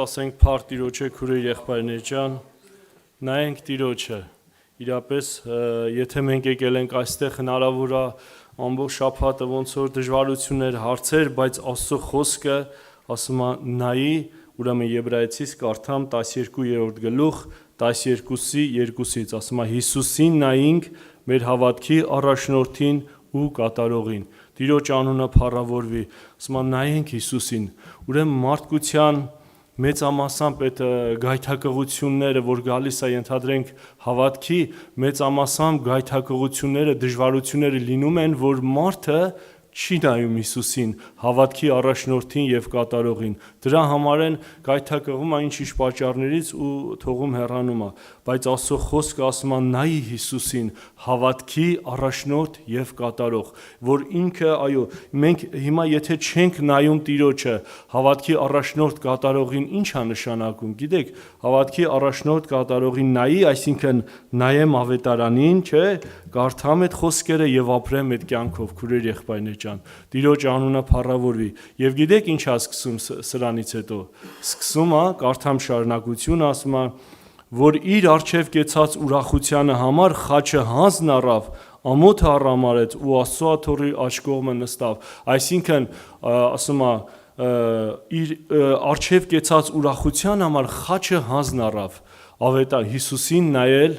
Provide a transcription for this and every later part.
Ասենք փառք Տիրոջը քուրե եղբայրներ ջան, նայենք Տիրոջը, իրապես եթե մենք եկել ենք այստեղ հնարավոր է ամբողջ շաբաթը ոնց որ դժվարություններ, հարցեր, բայց Աստծո խոսքը ասում է նայի, ուրեմն Եբրայեցիս կարդամ 12-րդ գլուխ 12-2-ից, ասում է Հիսուսին նայինք մեր հավատքի առաջնորդին ու կատարողին, Տիրոջ անունը փառավորվի, ասում է նայենք Հիսուսին, ուրեմն մարդկության մեծամասամբ այդ գայթակղությունները, որ գալիս է ենթադրենք հավատքի, մեծամասամբ գայթակղությունները, դժվարությունները լինում են, որ մարդը չի նայում Հիսուսին, հավատքի առաջնորդին և կատարողին, դրա համար են գայթակղում այն ինչ պատճառներից ու թողում հեռանում է, բայց Աստծո խոսքը ասում է նայի Հիսուսին, հավատքի առաջնորդ և կատարող, որ ինքը, այո, մենք հիմա եթե չենք նայում Տիրոջը, հավատքի առաջնորդ կատարողին ինչ է նշանակում, գիտեք, հավատքի առաջնորդ կատարողին նայի, այսինքն նայեմ ավետարանին, չէ, կարդամ այդ խոսքերը և ապրեմ այդ կյանքով, քուրեր եղբայրներ ջան, Տիրոջ անունը փառավորվի, և գիտեք ինչ է սկսում սրանից հետո, սկսում է, կարդամ շարունակությունը, ասում է, որ իր առջև կեցած ուրախությանը համար խաչը հանձն առավ, ամոթը առամարեց ու Աստծո աթոռի աջ կողմը նստավ, այսինքն ասում է իր առջև կեցած ուրախության համար խաչը հանձն առավ, Հիսուսին նայել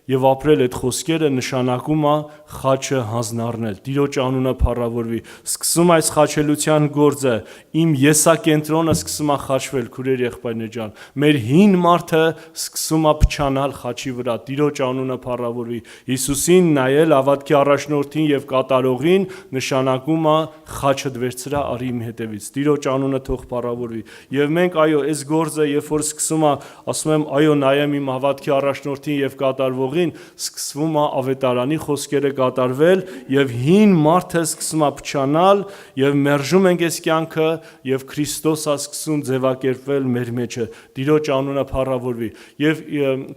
եւ ապրել այդ խոսքերը նշանակում է խաչը հանձնառնել։ Տիրոջ անունը փառավորվի։ Սկսում այս խաչելության գործը, իմ եսակենտրոնը սկսում է խաչվել, քուրեր եղբայրներ ջան։ Մեր հին մարդը սկսում է փչանալ խաչի վրա։ Տիրոջ անունը փառավորվի։ Հիսուսին նայել հավատքի առաջնորդին եւ կատարողին նշանակում է խաչը վերցրա արի իմ հետևից։ Տիրոջ անունը թող փառավորվի։ Եվ մենք այո, այս գործը երբ որ սկսում է, ասում եմ, այո, նայեմ իմ հավատքի առաջնորդին եւ կատարվողին, սկսվում է ավետարանի խոսքերը կատարվել եւ հին մարդը սկսում է փչանալ եւ մերժում ենք այս կյանքը եւ Քրիստոսը սկսում ձևակերպվել մեր մեջը։ Տիրոջ անունը փառավորվի։ Եվ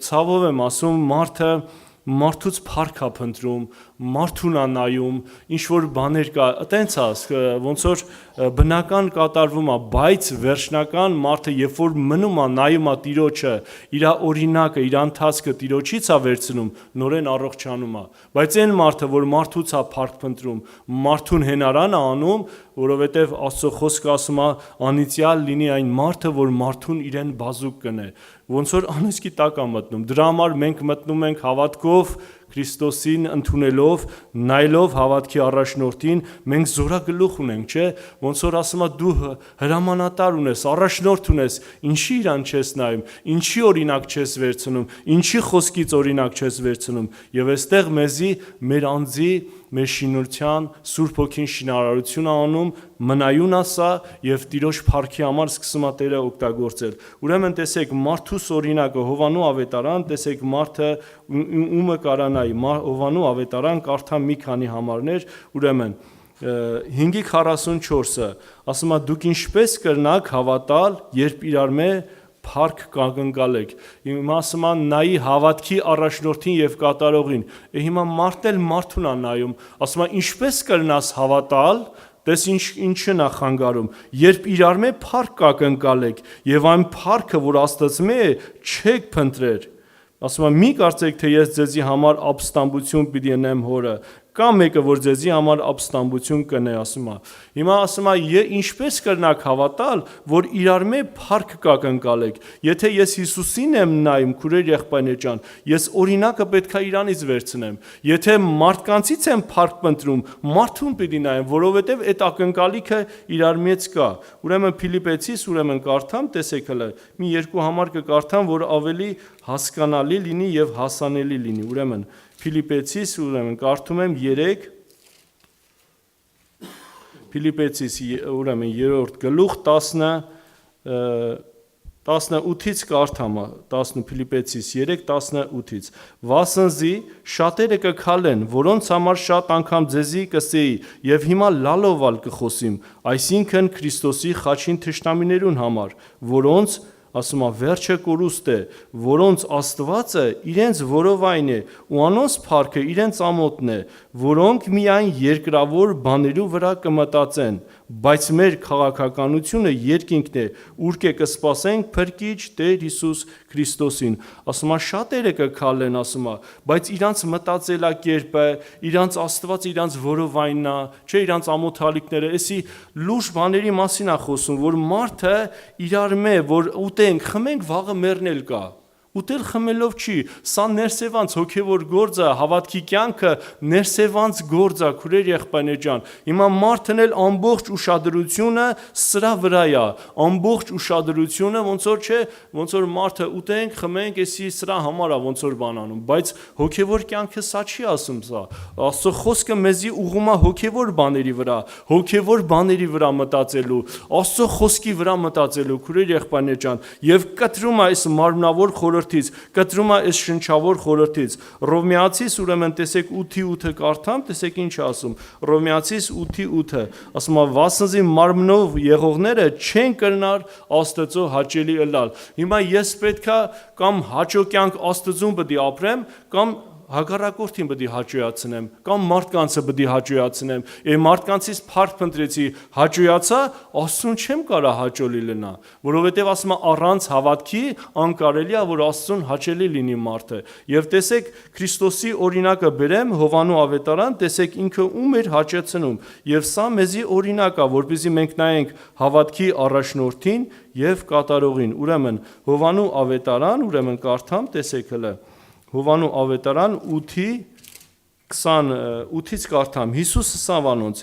ցավով եմ ասում, մարդուց փառք է փնտրում, մարդուն է նայում, ինչ որ բաներ կա, այտենց է, ոնց որ բնական կատարվում է, բայց վերջնական մարդը երբ որ մնում է, նայում է Տիրոջը, իր օրինակը, իր ընթացքը Տիրոջից է վերցնում, նորեն առողջանում է։ Բայց այն մարդը, որ մարդուց է փառք փնտրում, մարդուն հենարան է անում, որովհետև Աստծո խոսքը ասում է, անիծյալ լինի այն մարդը, որ մարդուն իրեն բազուկ կնե, ոնց որ անեծքի տակ է մտնում։ Դրա համար մենք մտնում ենք հավատքով, Քրիստոսին ընդունելով, նայելով հավատքի առաջնորդին, մենք զորագլուխ ունենք, չէ՞, ոնց որ ասում է դու հրամանատար ունես, առաջնորդ ունես, ինչի իրան չես նայում, ինչի օրինակ չես վերցնում, ինչի խոսքից օրինակ չես վերցնում, եւ այստեղ մեզի մեր անձի, մեր շինության Սուրբ Հոգին շինարարություն է անում, մնայուն ասա եւ Տիրոջ փառքի համար սկսում է Տերը օգտագործել։ Ուրեմն տեսեք մարդուս օրինակը Հովանու ավետարան, տեսեք մարդը ումը կարանայի, Հովանու ավետարան կարդամ մի քանի համարներ, ուրեմն 5:44-ը ասում է դուք ինչպես կրնաք հավատալ, երբ իրար մե փառք կանգնկալեք։ Հիմա ասում են նայի հավատքի առաջնորդին եւ կատարողին։ Հիմա մարդն էլ մարդուն է նայում, ասում է ինչպես կրնաս հավատալ, տես ինչը նա խանգարում, երբ իրար մե փառք կանգնկալեք եւ այն փառքը, որ Աստծո է, չեք փնտրեր։ Ասում է մի կարծեք թե ես ձեզի համար ապստամբություն պիտի ընեմ հորը, կամ մեկը որ ձեզի համար ապստամբություն կնե, ասում է։ Հիմա ասում է ինչպես կրնաք հավատալ, որ իրար մե փառք կանգնկալեք։ Եթե ես Հիսուսին եմ նայում, քուրեր եղբայրներ ջան, ես օրինակը պետքա իրանից վերցնեմ։ Եթե մարդկանցից եմ փառք փնտրում, մարդուն պիտի նայեմ, որովհետև այդ ակնկալիքը իրար մեջ կա։ Ուրեմն Փիլիպեցիս, ուրեմն կարդամ, տեսեք հələ, մի երկու համար կկարդամ, որ ավելի հասկանալի լինի եւ հասանելի լինի։ Ուրեմն Փիլիպեցիս, ուրեմն կարդում եմ 3 Փիլիպեցիս, ուրեմն 3-րդ գլուխ 18-ից կարդամ, Փիլիպեցիս 3:18-ից Վասնզի շատերը կքալեն, որոնց համար շատ անգամ ձեզի կսեի եւ հիմա լալովալ կխոսիմ, այսինքն Քրիստոսի խաչին թշնամիներուն համար, որոնց ասում է վերջը կորուստ է, որոնց Աստվածը իրենց որովայն է ու անոնց փառքը իրենց ամոթն է, որոնք միայն երկրավոր բաներու վրա կմտածեն, բայց մեր քաղաքականությունը երկինքն է, ուր կսպասենք փրկիչ Տեր Հիսուս Քրիստոսին։ Ասում է շատերը կքալեն, ասում է, բայց իրանց մտածելակերպը, իրանց Աստված իրանց որովայնն է, չէ, իրանց ամոթալիքները, էսի լուրջ բաների մասին է խոսում, որ մարդը իրար մե, որ ուտենք, խմենք, վաղը մեռնել կա։ Ուտել խմելով չի, սա ներսևանց հոգևոր գործ է, հավատքի կյանքը ներսևանց գործ է, քուրեր եղբայրներ ջան։ Հիմա մարդն էլ ամբողջ ուշադրությունը սրա վրա է, ամբողջ ուշադրությունը ոնց որ չէ, ոնց որ մարդը ուտենք, խմենք, էսի սրա համար է ոնց որ բան անում, բայց հոգևոր կյանքը սա չի ասում սա։ Աստծո խոսքը մեզի ուղղում է հոգևոր բաների վրա, հոգևոր բաների վրա մտածելու, Աստծո խոսքի վրա մտածելու, քուրեր եղբայրներ ջան, եւ կտրում է այս մարմնավոր կտրում է այս շնչավոր խորհրդից։ Հռոմեացիս, ուրեմն տեսեք 8:8-ը կարդամ, տեսեք ինչ է ասում։ Հռոմեացիս 8:8-ը ասում է վասնզի մարմնով եղողները չեն կրնար Աստծո հաճելի ըլլալ։ Հիմա ես պետքա կամ հաճո կյանք Աստծուն պետք է ապրեմ, կամ հակառակորդին պետք է հաճոյացնեմ, կամ մարդկանցը պետք է հաճոյացնեմ։ Մարդկանցից փառք փնտրեցի, հաճոյացա, Աստծուն չեմ կարա հաճոլի լինա, որովհետև ասում է առանց հավատքի անկարելի է, որ Աստծուն հաճելի լինի մարդը։ Եվ տեսեք Քրիստոսի օրինակը բերեմ Հովանու ավետարան, տեսեք ինքը ում էր հաճեցնում, եւ սա մեզի օրինակ է, որպեսզի մենք նայենք հավատքի առաջնորդին եւ կատարողին։ Ուրեմն Հովանու ավետարան, ուրեմն կարդամ, տեսեք հələ Հովանու ավետարան 8:28-ից կարդամ. Հիսուսը սավանոնց.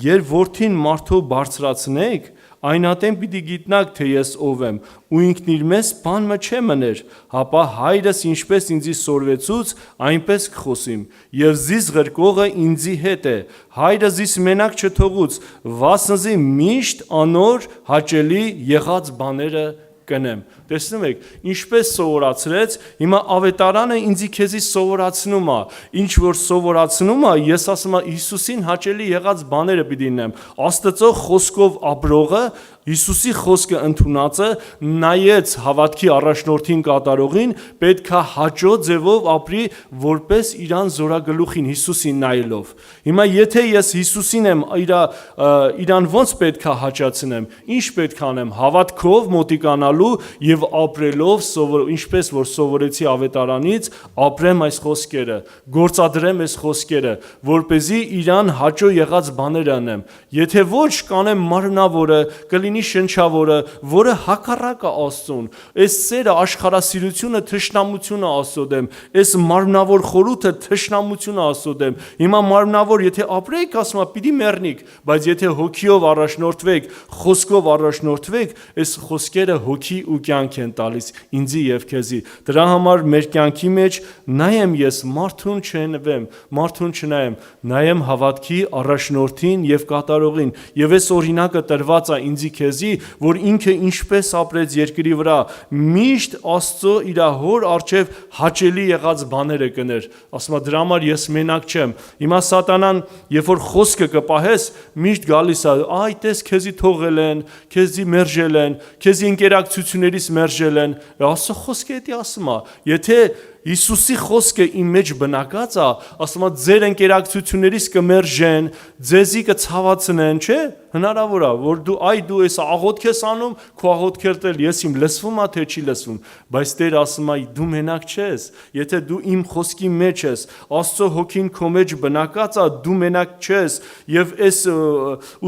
«Երբ որդին մարդու բարձրացնեք, այնատեն պիտի գիտնաք, թե ես ով եմ, ու ինքն իր մեզ բան մը չէ մներ, հապա հայրս ինչպես ինձի սորվեցուց, այնպես կխոսիմ, և զիս ղրկողը ինձի հետ է, հայրը զիս մենակ չթողուց, վասնզի միշտ անոր հաճելի եղած բաները կնեմ»։ Տեսնում եք, ինչպես սովորացրեց, հիմա ավետարանը ինձի քեզի սովորացնում է, ինչ որ սովորացնում է, ես ասում եմ Հիսուսին հաճելի եղած բաները պիտի նեմ։ Աստծո խոսքով ապրողը, Հիսուսի խոսքը ընդունածը նայեց հավատքի առաջնորդին կատարողին, պետքա հաճո ձևով ապրի, որպես իրան զորագլուխին Հիսուսին նայելով։ Հիմա եթե ես Հիսուսին եմ իրան ոնց պետքա հաճացնեմ, ինչ պետք անեմ, հավատքով մոտիկանալու եւ ապրելով, ինչպես որ սովորեցի ավետարանից, ապրեմ այս խոսքերը, գործադրեմ այս խոսքերը, որպեսզի իրան հաճո եղած բաներ անեմ։ Եթե ոչ, կանեմ մարմնավորը, կլինի շնչավորը, որը հակառակ է Աստծուն։ Այս սերը, աշխարհասիրությունը, թշնամությունը Աստծո դեմ, այս մարմնավոր խորհուրդը թշնամությունը Աստծո դեմ։ Հիմա մարմնավոր, եթե ապրեք, ասում եմ, պիտի մեռնիք, բայց եթե հոգիով առաջնորդվեք, խոսքով առաջնորդվեք, այս խոսքերը հոգի ու կյանք են տալիս ինձի եւ քեզի։ Դրա համար մեր կյանքի մեջ նայեմ ես մարդուն չնվեմ, մարդուն չնայեմ, նայեմ հավատքի առաջնորդին եւ կատարողին։ Եվ այս օրինակը տրված է ինձի քեզի, որ ինքը ինչպես ապրեց երկրի վրա, միշտ Աստծո իր հոր առջև հաճելի եղած բաները կներ։ Ասում եմ, դրա համար ես մենակ չեմ։ Հիմա սատանան, երբ որ խոսքը կպահես, միշտ գալիս է, այ տես քեզի թողել են, քեզի մերժել են, քեզի ընկերակցություններից մերժել են։ Աստծո խոսքը դա ասում է, եթե Հիսուսի խոսքը իմ մեջ բնակած է, ասում եմ, ձեր ընկերակցություններից կմերժեն, ձեզի կցավացնեն, չէ՞։ Հնարավոր է, որ դու այս աղոթք ես անում, քո աղոթքերդ էլ ես իմ լսվում է, թե չի լսվում, բայց Տեր ասում է, դու մենակ չես, եթե դու իմ խոսքի մեջ ես, Աստծո հոգին քո մեջ բնակած է, դու մենակ չես, եւ այս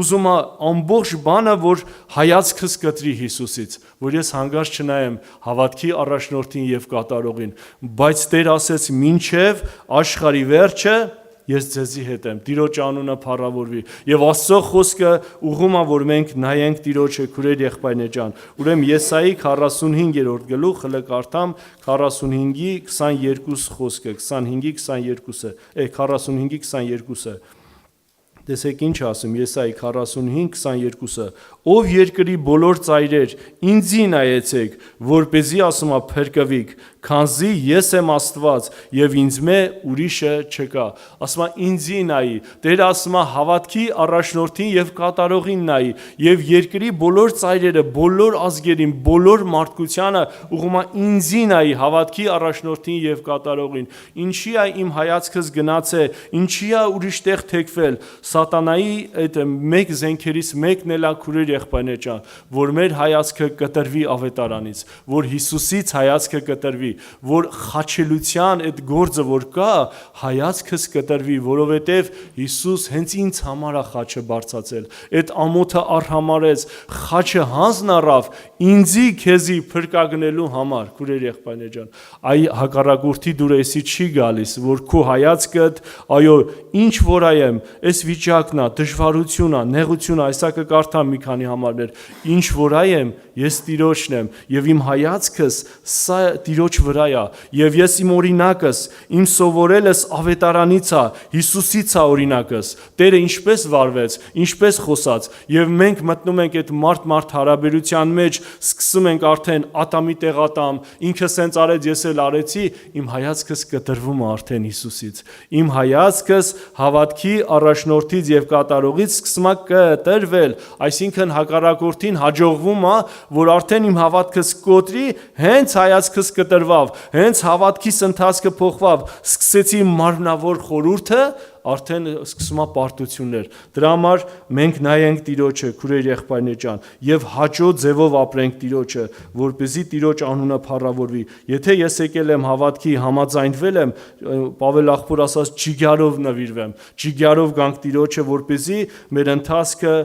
ուզում է ամբողջ բանը, որ հայացքս կտրի Հիսուսից, որ ես հանգած չնայեմ հավատքի առաջնորդին եւ կատարողին, բայց Տեր ասեց, մինչև աշխարհի վերջը ես ձեզի հետ եմ, Տիրոջ անունը փառավորվի։ Եվ Աստծո խոսքը ուղղում է, որ մենք նայենք Տիրոջը, քուրեր եղբայրներ ջան։ Ուրեմն Եսայի 45-րդ գլուխ, հələ կարդամ 45-22 խոսքը, 45-22-ը։ Տեսեք ինչ ասում Եսայի 45-22-ը. Ով երկրի բոլոր ծայրեր, ինձի նայեցեք, որպեսզի ասում է փրկվիք, քանզի ես եմ Աստված եւ ինձ մե ուրիշը չկա։ Ասում է ինձի նայի, Տեր ասում է հավատքի առաջնորդին եւ կատարողին նայի եւ երկրի բոլոր ծայրերը, բոլոր ազգերին, բոլոր մարդկությանը ուղղում է ինձի նայի, հավատքի առաջնորդին եւ կատարողին։ Ինչի է իմ հայացքս գնացե, ինչի է ուրիշ տեղ թեքվել։ Սատանայի այդ մեկ զենքերից մեկն էլ է քուրեր եղբայրներ ջան, որ մեր հայացքը կտրվի ավետարանից, որ Հիսուսից հայացքը կտրվի, որ խաչելության այդ գործը որ կա, հայացքս կտրվի, որովհետև Հիսուս հենց ինձ համար է խաչը բարձացել, այդ ամոթը արհամարեց, խաչը հանձն առավ ինձի քեզի փրկագնելու համար, քուրեր եղբայրներ ջան։ Այ հակառակորդի դուրեսի չի գալիս, որ քո հայացքդ, այո, ինչ որ այեմ, այս վիճակն է, դժվարությունն է, նեղությունն է, այսա կկարդամ մի քանի համարներ, ինչ որ այեմ, ես Տիրոջն եմ եւ իմ հայացքս սա Տիրոջ վրա է եւ ես իմ օրինակս, իմ սովորելս ավետարանից է, Հիսուսից է օրինակս։ Տերը ինչպես վարվեց, ինչպես խոսաց եւ մենք մտնում ենք այդ մարդ հարաբերության մեջ, սկսում ենք արդեն ատամի տեղատամ, ինքը սենց արեց, ես էլ արեցի, իմ հայացքս կտրվում է արդեն Հիսուսից։ Իմ հայացքս հավատքի առաջնորդից եւ կատարողից սկսում է կտրվել, այսինքն հակառակորդին հաջողվում է, որ արդեն իմ հավատքս կոտրի, հենց հայացքս կտրվավ, հենց հավատքիս ընթացքը փոխվավ, սկսեցի մարմնավոր խորհուրդը, արդեն սկսում է պարտություններ։ Դրա համար մենք նայենք Տիրոջը, քուրեր եղբայրներ ջան, եւ հաճո ձևով ապրենք Տիրոջը, որպեսզի Տիրոջ անունը փառավորվի։ Եթե ես եկել եմ հավատքի, համաձայնվել եմ, Պավել աղբոր ասած ջիգարով նվիրվեմ, ջիգարով գանք Տիրոջը, որպեսզի մեր ընթացքը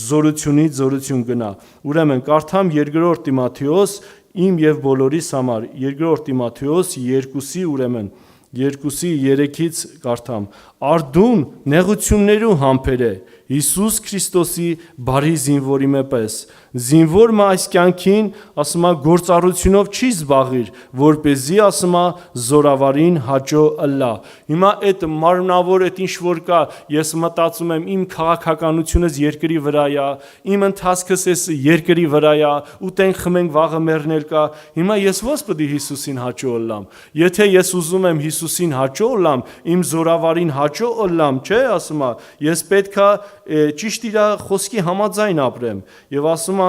զորությունից զորություն գնա։ Ուրեմն կարդամ 2 Տիմոթեոս իմ եւ բոլորիս համար։ Երկրորդ Տիմոթեոս 2-ի ուրեմն 2:3-ից կարդամ. Արդուն նեղություններու համբեր է Հիսուս Քրիստոսի բարի զինվորի մեպես զինվորը այս կյանքին ասում է գործառությունով չի զբաղիր որպեսզի ասում է զորավարին հաճո ըլլա հիմա այդ մարմնավոր այդ ինչ որ կա ես մտածում եմ իմ քաղաքականությունս երկրի վրա է իմ ընթացքս էս երկրի վրա է ուտենք խմենք վաղը մեռնել կա հիմա ես ո՞ս պետք է Հիսուսին հաճո ըլլամ եթե ես ուզում եմ Հիսուսին հաճո ըլլամ իմ զորավարին հաճո ըլլամ չէ ասում է ես պետքա ճիշտ իր խոսքի համաձայն ապրեմ եւ ասում է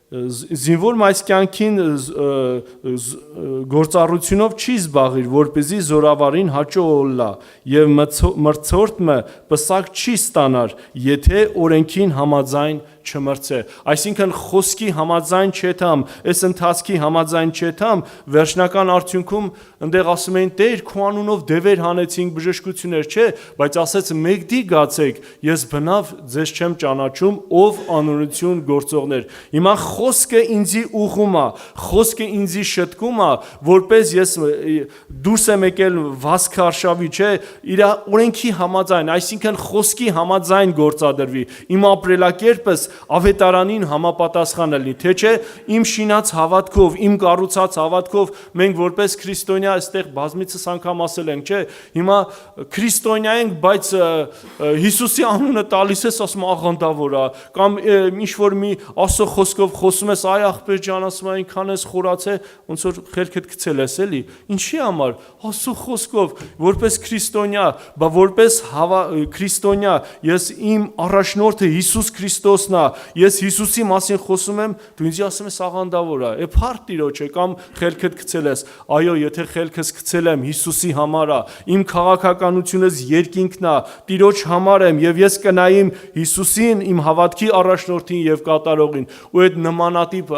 զինվորը այս կյանքին գործառությունով չի զբաղիր որպեսզի զորավարին հաճո ըլլա եւ մրցորդը պսակ չի ստանար եթե օրենքին համաձայն չմրցե այսինքն խոսքի համաձայն չեթամ այս ընթացքի համաձայն չեթամ վերջնական արդյունքում այնտեղ ասում են Տեր քո անունով դևեր հանեցինք բժշկություններ չէ բայց ասեց մեկդի գացեք ես բնավ ձեզ չեմ ճանաչում ով անօրություն գործողներ հիմա խոսքը ինձի ուղում է խոսքը ինձի շտկում է որպես ես դուրս եմ եկել վասկ արշավի չէ իր օրենքի համաձայն այսինքն խոսքի համաձայն գործադրվի իմ ապրելակերպս ավետարանին համապատասխան լինի թե չէ իմ շինած հավատքով իմ կառուցած հավատքով մենք որպես քրիստոնյա այստեղ բազմիցս անգամ ասել ենք չէ հիմա քրիստոնյա ենք բայց Հիսուսի անունը տալիս ես ասում աղանդավոր է կամ ինչ որ մի Աստծո խոսքով խոսում ես այ ախպեր ջան ասում այնքան ես խորացե ոնց որ խելքդ գցել ես էլի ինչի համար Աստծո խոսքով որպես քրիստոնյա բա որպես քրիստոնյա ես իմ առաջնորդը Հիսուս Քրիստոսն է ես Հիսուսի մասին խոսում եմ դու ինձ ասում ես աղանդավոր է փառք Տիրոջ է կամ խելքդ գցել ես այո եթե խելքս գցել եմ Հիսուսի համար է իմ քաղաքականությունս երկինքն է Տիրոջ համար եմ եւ ես կնայեմ Հիսուսին իմ հավատքի առաջնորդին եւ կատարողին ու այդ նմանատիպ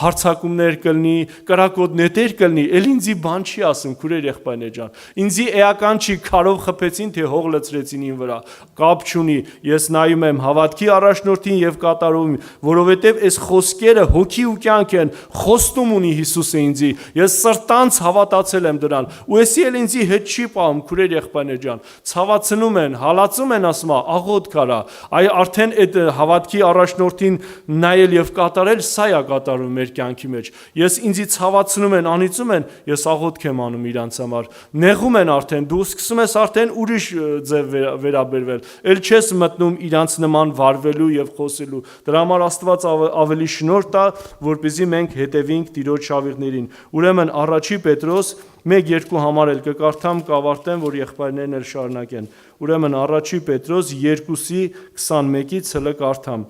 հարցակումներ կլինի կրակոտ նետեր կլինի ել ինձի բան չի ասում քուրեր եղբայրներ ջան ինձի էական չի քարով խփեցին թե հող լցրեցին ին վրա կապ չունի ես նայում եմ հավատքի առաջնորդին եւ կատարողին որովհետեւ այս խոսքերը հոգի ու կյանք են խոստում ունի Հիսուսը ինձի ես սրտանց հավատացել եմ դրան ու էսի էլ ինձի հետ չի պահում քուրեր եղբայրներ ջան ցավացնում են հալածում են ասում աղոտ կարա այ արդեն այդ հավատքի առաջնորդին նայել եւ կատարել սա է կատարում մեր կյանքի մեջ ես ինձի ցավացնում են անիծում են ես աղոթք եմ անում իրանց համար նեղում են արդեն դու սկսում ես արդեն ուրիշ ձև վերաբերվել ել չես մտնում իրանց նման վարվելու եւ խոսելու դրա համար Աստված ավելի շնորհ տա որպեսզի մենք հետևենք Տիրոջ շավիղներին ուրեմն առաջի Պետրոս 1-2 համար էլ կկարդամ կավարտեմ որ եղբայրներն էլ շարունակեն ուրեմն առաջի Պետրոս 2:21-ից հլը կարդամ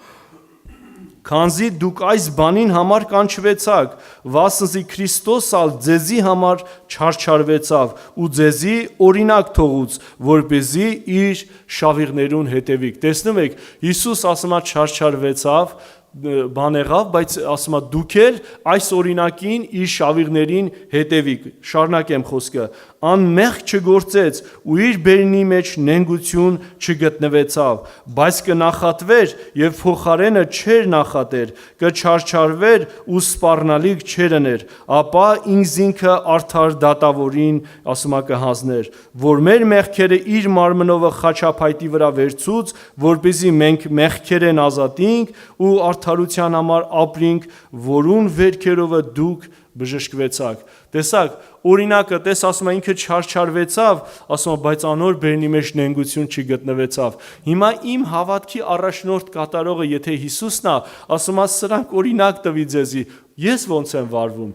Քանզի դուք այս բանին համար կանչվեցաք, վասնզի Քրիստոսալ ձեզի համար չարչարվեցավ ու ձեզի օրինակ թողուց, որպեսզի իր շավիղներուն հետևիք։ Տեսնում եք, Հիսուս ասում է չարչարվեցավ, բան եղավ, բայց ասում է դուք էլ այս օրինակին իր շավիղներին հետևիք։ Շարունակեմ խոսքը։ Անմեղ չգործեց ու իր բերնի մեջ նենգություն չգտնվեցավ, բայց կնախատվեր եւ փոխարենը չեր նախատեր, կչարչարվեր ու սպառնալիք չերներ, ապա ինքզինքը արդար դատավորին ասում է կհանձներ, որ մեր մեղքերը իր մարմնովը խաչափայտի վրա վերցուց, որպեսզի մենք մեղքերեն ազատենք ու արդարության համար ապրենք, որուն վերքերովը դուք բժշկվեցաք։ Տեսակ, օրինակը տես ասում է ինքը չարչարվեցավ, ասում է բայց անոր բերնի մեջ նենգություն չգտնվեցավ։ Հիմա իմ հավատքի առաջնորդ կատարողը եթե Հիսուսն է, ասում է սրանք օրինակ տվի ձեզի, ես ոնց եմ վարվում։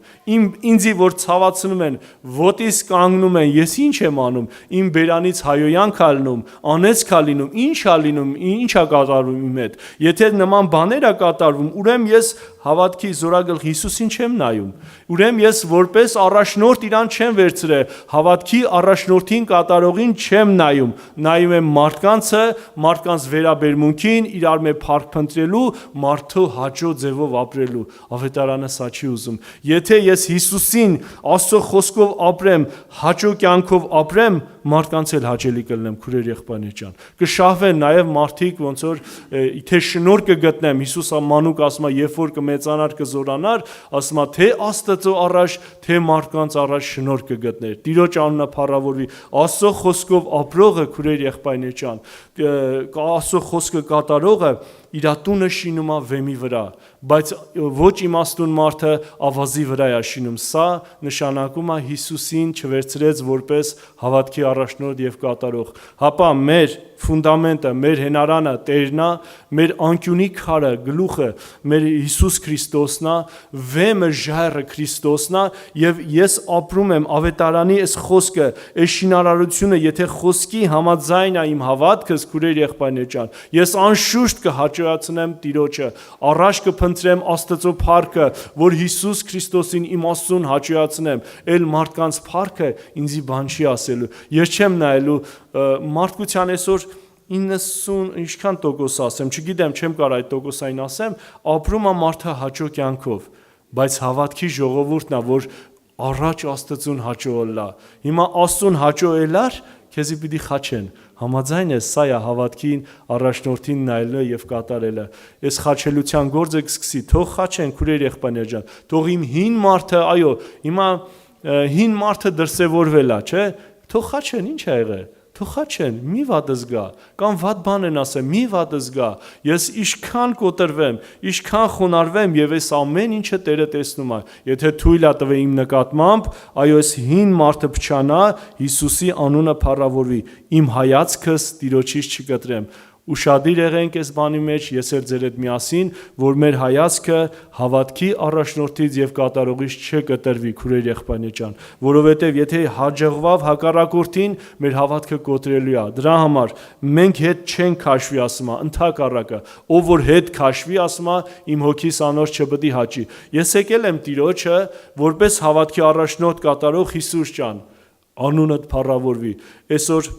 Ինձի որ ցավացնում են, ոտիս կանգնում են, ես ինչ եմ անում, իմ բերանից հայոյանք ա լինում, անեծք ա լինում, ինչ ա լինում, ինչ ա կատարվում իմ հետ։ Եթե նման բաներ ա կատարվում, ուրեմն ես հավատքի զորագլխ Հիսուսին չեմ նայում։ Ուրեմն ես որպես առաջնորդ իրան չեմ վերցրել, հավատքի առաջնորդին կատարողին չեմ նայում, նայում եմ մարդկանցը, մարդկանց վերաբերմունքին, իրար մեջ փառք փնտրելու, մարդու հաճո ձևով ապրելու։ Ավետարանը սա չի ուզում։ Եթե ես Հիսուսին Աստծո խոսքով ապրեմ, հաճո կյանքով ապրեմ, մարդկանց էլ հաճելի կլինեմ, քուրեր եղբայրներ ջան։ Կշահվեն նաև մարդիկ ոնց որ թե շնորհ կգտնեմ, Հիսուս մանուկ ասում է, երբ որ կմեծանար, կզորանար, ասում է թե Աստծո առաջ, թե մարդկանց առաջ շնորհ կգտներ։ Տիրոջ անունը փառավորվի։ Աստծո խոսքով ապրողը քուրեր եղբայրներ ջան, Աստծո խոսքը կատարողը իր տունը շինում է վեմի վրա, բայց ոչ իմաստուն մարդը ավազի վրա է շինում։ Սա նշանակում է Հիսուսին չվերցրեց որպես հավատքի առաջնորդ եւ կատարող։ Հապա մեր ֆունդամենտը, մեր հենարանը Տերն է, մեր անկյունի քարը, գլուխը մեր Հիսուս Քրիստոսն է, վեմը ժայռը Քրիստոսն է, եւ ես ապրում եմ ավետարանի այս խոսքը, այս շինարարությունը, եթե խոսքի համաձայն է իմ հավատքս, քուրեր եղբայրներ ջան, ես անշուշտ կհաճոյացնեմ Տիրոջը, առաջ կփնտրեմ Աստծո փառքը, որ Հիսուս Քրիստոսին իմ Աստծուն հաճոյացնեմ, այլ մարդկանց փառքը ինձի բան չի ասելու։ Ես չեմ նայելու մարդկության այսօր 90 ինչքան տոկոս ասեմ, չգիտեմ, չեմ կարող այդ տոկոսային ասեմ, ապրում է մարդը հաճո կյանքով, բայց հավատքի ժողովուրդն է, որ առաջ Աստծուն հաճոյելա։ Հիմա Աստծուն հաճոյելար, քեզի պիտի խաչեն։ Համաձայն է, սա է հավատքին առաջնորդին նայելը եւ կատարելը։ Այս խաչելության գործը կսկսի, թող խաչեն քուրեր եղբայրներ ջան։ Թող իմ հին մարդը, այո, հիմա հին մարդը դրսևորվել է, չէ՞։ Թող խաչեն, ինչ է եղել։ Թող խաչեն, մի վատս գա, կամ վատ բան են ասեմ, մի վատս գա, ես իշքան կոտրվեմ, իշքան խոնարհվեմ եւ այս ամեն ինչը Տերը տեսնում է։ Եթե թույլ է տվել իմ նկատմամբ, այո, այս հին մարդը փչանա, Հիսուսի անունը փառավորվի, իմ հայացքս Տիրոջից չկտրեմ։ Ուշադիր եղենք այս բանի մեջ, ես էլ ձեր հետ միասին, որ մեր հայացքը հավատքի առաջնորդից եւ կատարողից չկտրվի, քուրեր եղբայրներ ջան, որովհետեւ եթե հաջողվավ հակառակորդին, մեր հավատքը կոտրելու է։ Դրա համար մենք հետ չենք քաշվի, ասում է, ընդհակառակը, ով որ հետ քաշվի, ասում է, իմ հոգիս անոր չպետք է հաճի։ Ես եկել եմ Տիրոջը, որպես հավատքի առաջնորդ կատարող Հիսուս ջան, անունդ փառավորվի։ Այսօր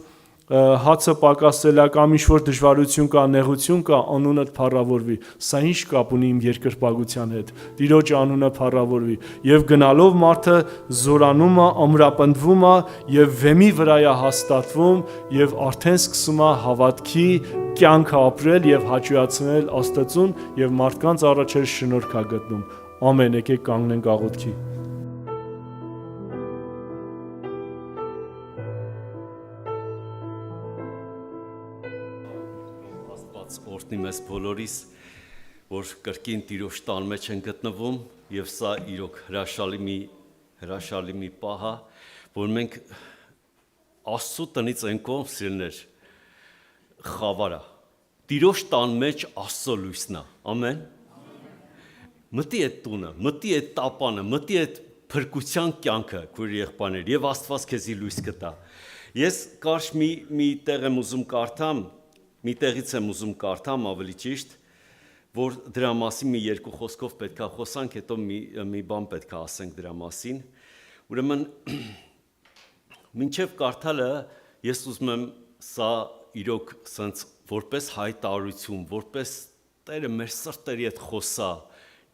հացը պակասել է կամ ինչ-որ դժվարություն կա, նեղություն կա, անունդ փառավորվի։ Սա ինչ կապ ունի իմ երկրպագության հետ։ Տիրոջ անունը փառավորվի։ Եվ գնալով մարդը զորանում է, ամրապնդվում է եւ վեմի վրա է հաստատվում եւ արդեն սկսում է հավատքի կյանքը ապրել եւ հաճոյացնել Աստծուն եւ մարդկանց առաջ շնորհք է գտնում։ Ամեն, եկեք կանգնենք աղոթքի։ Օրհնի մեզ բոլորիս, որ կրկին Տիրոջ տան մեջ են գտնվում եւ սա իրոք հրաշալի մի պահ է, որ մենք Աստծո տնից ենքով սիրներ խավարա։ Տիրոջ տան մեջ Աստծո լույսն է։ Ամեն։ Մտի այդ տունը, մտի այդ տապանը, մտի այդ փրկության կյանքը, քույր եղբայրներ, եւ Աստված քեզի լույս կտա։ Ես կարճ մի տեղ եմ ուզում կարդամ, մի տեղից եմ ուզում կարդամ ավելի ճիշտ, որ դրա մասին մի երկու խոսքով պետք է խոսանք, հետո մի բան պետք է ասենք դրա մասին։ Ուրեմն մինչև կարդալը ես ուզում եմ սա իրոք սենց որպես հայտարարություն, որպես Տերը մեր սրտերի հետ խոսա,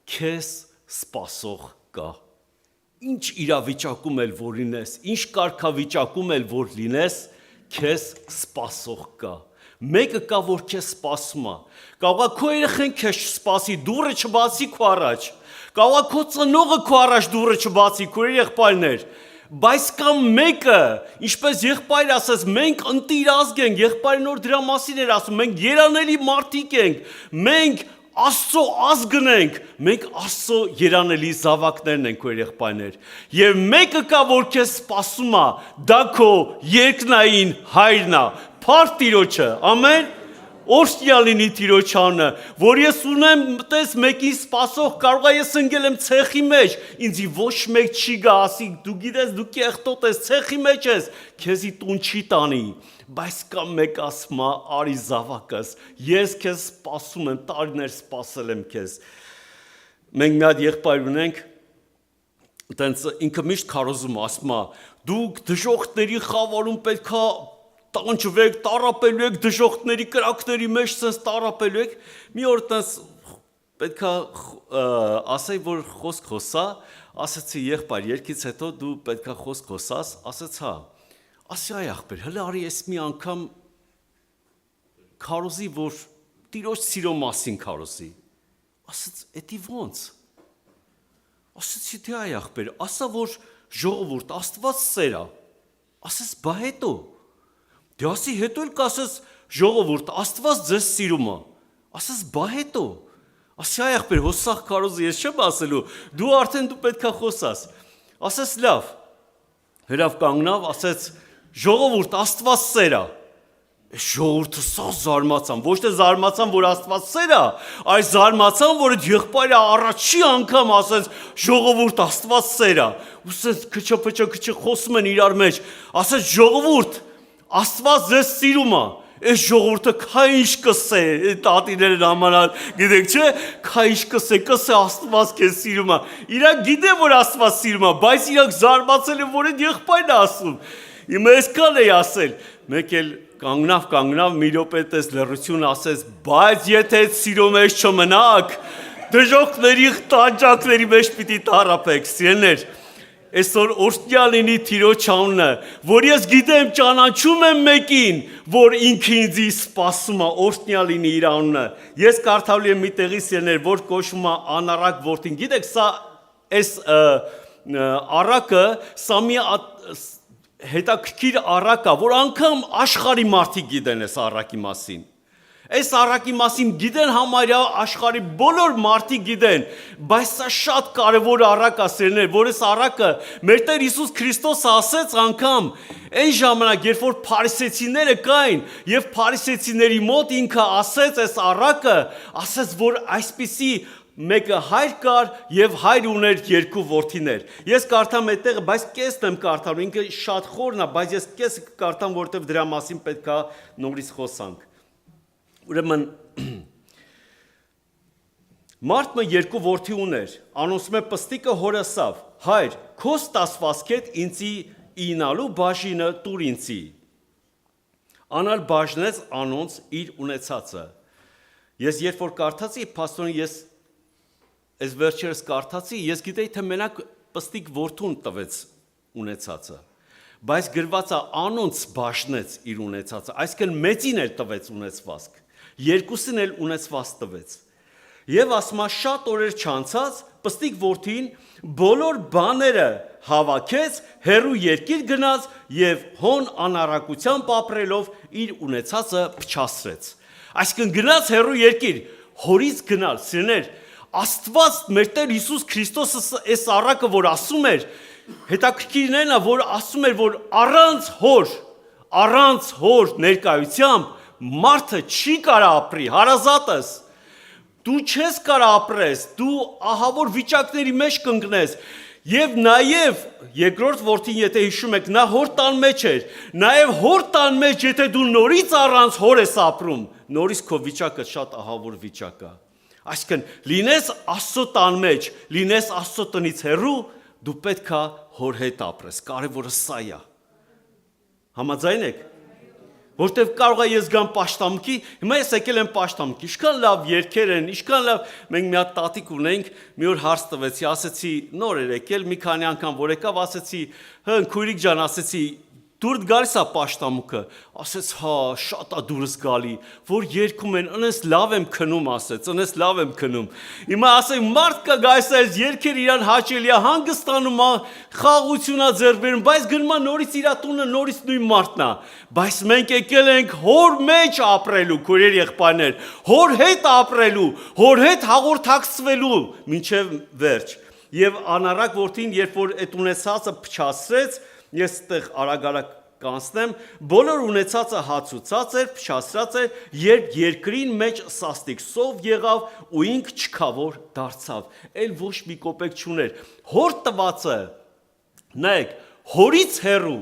քեզ սպասող կա։ Ինչ իրավիճակում էլ որ լինես, ինչ կարգավիճակում էլ որ լինես, քեզ սպասող կա։ Մեկը կա, որ քեզ սպասում է։ Կարող է քո երեխեն քեզ չսպասի, դուռը չբացի քո առաջ։ Կարող է քո ծնողը քո առաջ դուռը չբացի, քո եղբայրներ։ Բայց կա մեկը, ինչպես եղբայրը ասաց, մենք ընտիր ազգ ենք, եղբայրն որ դրա մասին էր ասում, մենք երանելի մարդիկ ենք, մենք Աստծո ազգն ենք, մենք Աստծո երանելի զավակներն ենք, քո եղբայրներ։ Եվ մեկը կա, որ քեզ սպասում է, դա քո երկնային հայրն է։ Փառք Տիրոջը, ամեն։ Օրհնյա լինի Տիրոջ անունը, որ ես ունեմ տես մեկին սպասող, կարող է ես ընկել եմ ցեխի մեջ, ինձի ոչ մեկ չի գա, ասի դու գիտես, դու կեղտոտ ես, ցեխի մեջ ես, քեզի տուն չի տանի, բայց կա մեկ ասում է, արի զավակս, ես քեզ սպասում եմ, տարիներ սպասել եմ քեզ։ Մենք մի հատ եղբայր ունենք, տենց ինքը միշտ քարոզում ասում է, դուք դժոխքների խավարում պետքա տանջվեք, տարապելու եք դժոխքների կրակների մեջ sense տարապելու եք։ Մի օր տես պետքա ասեի, որ խոսք խոսա, ասացի եղբայր, երկից հետո դու պետքա խոսք խոսաս, ասաց հա։ Ասի այ ախպեր, հələ արի ես մի անգամ քարոզի, որ Տիրոջ սիրո մասին քարոզի։ ասաց, «Էդի ոնց»։ Ասացի, «Դե այ ախպեր, ասա որ ժողովուրդ Աստված սեր է»։ Ասաց, «Բա հետո»։ Դե ասի հետո էլ կասես ժողովուրդ Աստված ձեզ սիրում է։ Ասաց, «Բա հետո»։ Ասի, «Այ ախպեր, հո սաղ քարոզը ես չեմ ասելու, դու արդեն դու պետքա խոսաս»։ Ասաց, «Լավ»։ Հրավ կանգնավ, ասաց, «Ժողովուրդ Աստված սեր է»։ Ժողովուրդը սա զարմացան, ոչ թե զարմացան, որ Աստված սեր է, այլ զարմացան, որ եղբայրը առաջի անգամ ասեց ժողովուրդ Աստված սեր է։ Ուսած քչփչքչ խոսում են իրար մեջ, ասեց ժողովուրդ Աստված ձեզ սիրում է։ Այս ժողովուրդը քա ինչ կսե, տատիները նամանալ, գիտեք չէ, քա ինչ կսե Աստված քեզ սիրում է։ Իրանք գիտեն, որ Աստված սիրում է, բայց իրանք զարմացել են, որ այդ եղբայրն է ասում։ Իմը այսքան էի ասել, մեկ էլ կանգնավ մի րոպե տես լռություն ասեց, բայց եթե սիրում ես չմնաք, դժոխքների տանջանքների մեջ պիտի տարապեք, սիրելիներ։ Այսօր օրհնյալ լինի Տիրոջ անունը, որ ես գիտեմ ճանաչում եմ մեկին, որ ինքը ինձի սպասում է, օրհնյալ լինի իր անունը։ Ես կարդալու եմ մի տեղի սիրելիներ, որ կոչվում է անառակ որդին։ Գիտեք, սա այս առակը, սա մի հետաքրքիր առակ է, որ անգամ աշխարհի մարդիկ գիտեն այս առակի մասին։ Այս առակի մասին գիտեն համարյա աշխարհի բոլոր մարդիկ գիտեն, բայց սա շատ կարևոր առակ է սերներ, որ այս առակը մեր Տեր Հիսուս Քրիստոսը ասեց անգամ այն ժամանակ, երբ որ փարիսեցիները կային, եւ փարիսեցիների մոտ ինքը ասեց այս առակը, ասեց, որ այսպիսի մեկը հայր կար եւ հայր ուներ երկու որդիներ։ Ես կարդամ այդտեղ, բայց կեսն եմ կարդալու, ինքը շատ խորն է, բայց ես կեսը կարդամ, որովհետեւ դրա մասին պետքա նորից խոսանք։ Ուրեմն մարդը երկու որդի ուներ, անոնցմե պստիկը հորը ասավ, հայր, քո ստասվածքեդ ինձի ինալու բաժինը տուր ինձի։ Անալ բաժնեց անոնց իր ունեցածը։ Ես երբ որ կարդացի, փաստորեն ես այս վերջերս կարդացի, ես գիտեի, թե մենակ պստիկ որդուն տվեց ունեցածը, բայց գրված է անոնց բաժնեց իր ունեցածը, այսինքն մեծին էլ տվեց ունեցվածք, երկուսին էլ ունեցված տվեց։ Եվ ասма շատ օրեր չանցած պստիկ որդին բոլոր բաները հավաքեց, հեռու երկիր գնաց եւ հոն անառակությամբ ապրելով իր ունեցածը փչացրեց։ Այսինքն գնաց հեռու երկիր, հորից գնալ, սիրներ, Աստված մեր Տեր Հիսուս Քրիստոսը այս առակը որ ասում էր, հետաքրքիրն այն է, որ ասում էր, որ առանց հոր ներկայությամբ մարդը չի կարա ապրի, հարազատս, դու չես կարա ապրես, դու ահավոր վիճակների մեջ կընկնես, եւ նաեւ երկրորդ որդին, եթե հիշում եք, նա հոր տան մեջ էր, նաեւ հոր տան մեջ, եթե դու նորից առանց հոր ես ապրում, նորից քո վիճակը շատ ահավոր վիճակ է։ Այսինքն, լինես Աստծո տան մեջ, լինես Աստծո տնից հեռու, դու պետքա հոր հետ ապրես, կարևորը սա է։ Համաձայն եք։ Որտեվ կարող է ես գամ պաշտամքի, հիմա ես եկել եմ պաշտամքի, ինչքան լավ երգեր են, ինչքան լավ, մենք մի հատ տատիկ ունենք, մի օր հարց տվեցի, ասեցի, նոր էր եկել, մի քանի անգամ որ եկավ, ասեցի, քույրիկ ջան, ասեցի, դուրդ գալիս է պաշտամուկը, ասեց, հա, շատ է դուրս գալի, որ երգում են, ընես լավ եմ քնում, ասեց, ընես լավ եմ քնում։ Հիմա ասեմ, մարդ կա գայս այս երգեր իրան հաճելի է, հանգստանում է, խաղաղություն է ձեռք բերում, բայց գնում է նորից իր տունը, նորից նույն մարդն է։ Բայց մենք եկել ենք հոր մեջ ապրելու, քույրեր եղբայրներ, հոր հետ ապրելու, հոր հետ հաղորդակցվելու, մինչև վերջ։ Եվ անառակ որդին, երբ որ այդ ունեցածը փչացրեց, ես այդտեղ արագ կանցնեմ, բոլոր ունեցածը հացուցած էր, փչացրած էր, երբ երկրին մեջ սաստիկ սով եղավ ու ինք չքավոր դարձավ, էլ ոչ մի կոպեկ չուներ։ Հոր տվածը, նայեք, հորից հեռու,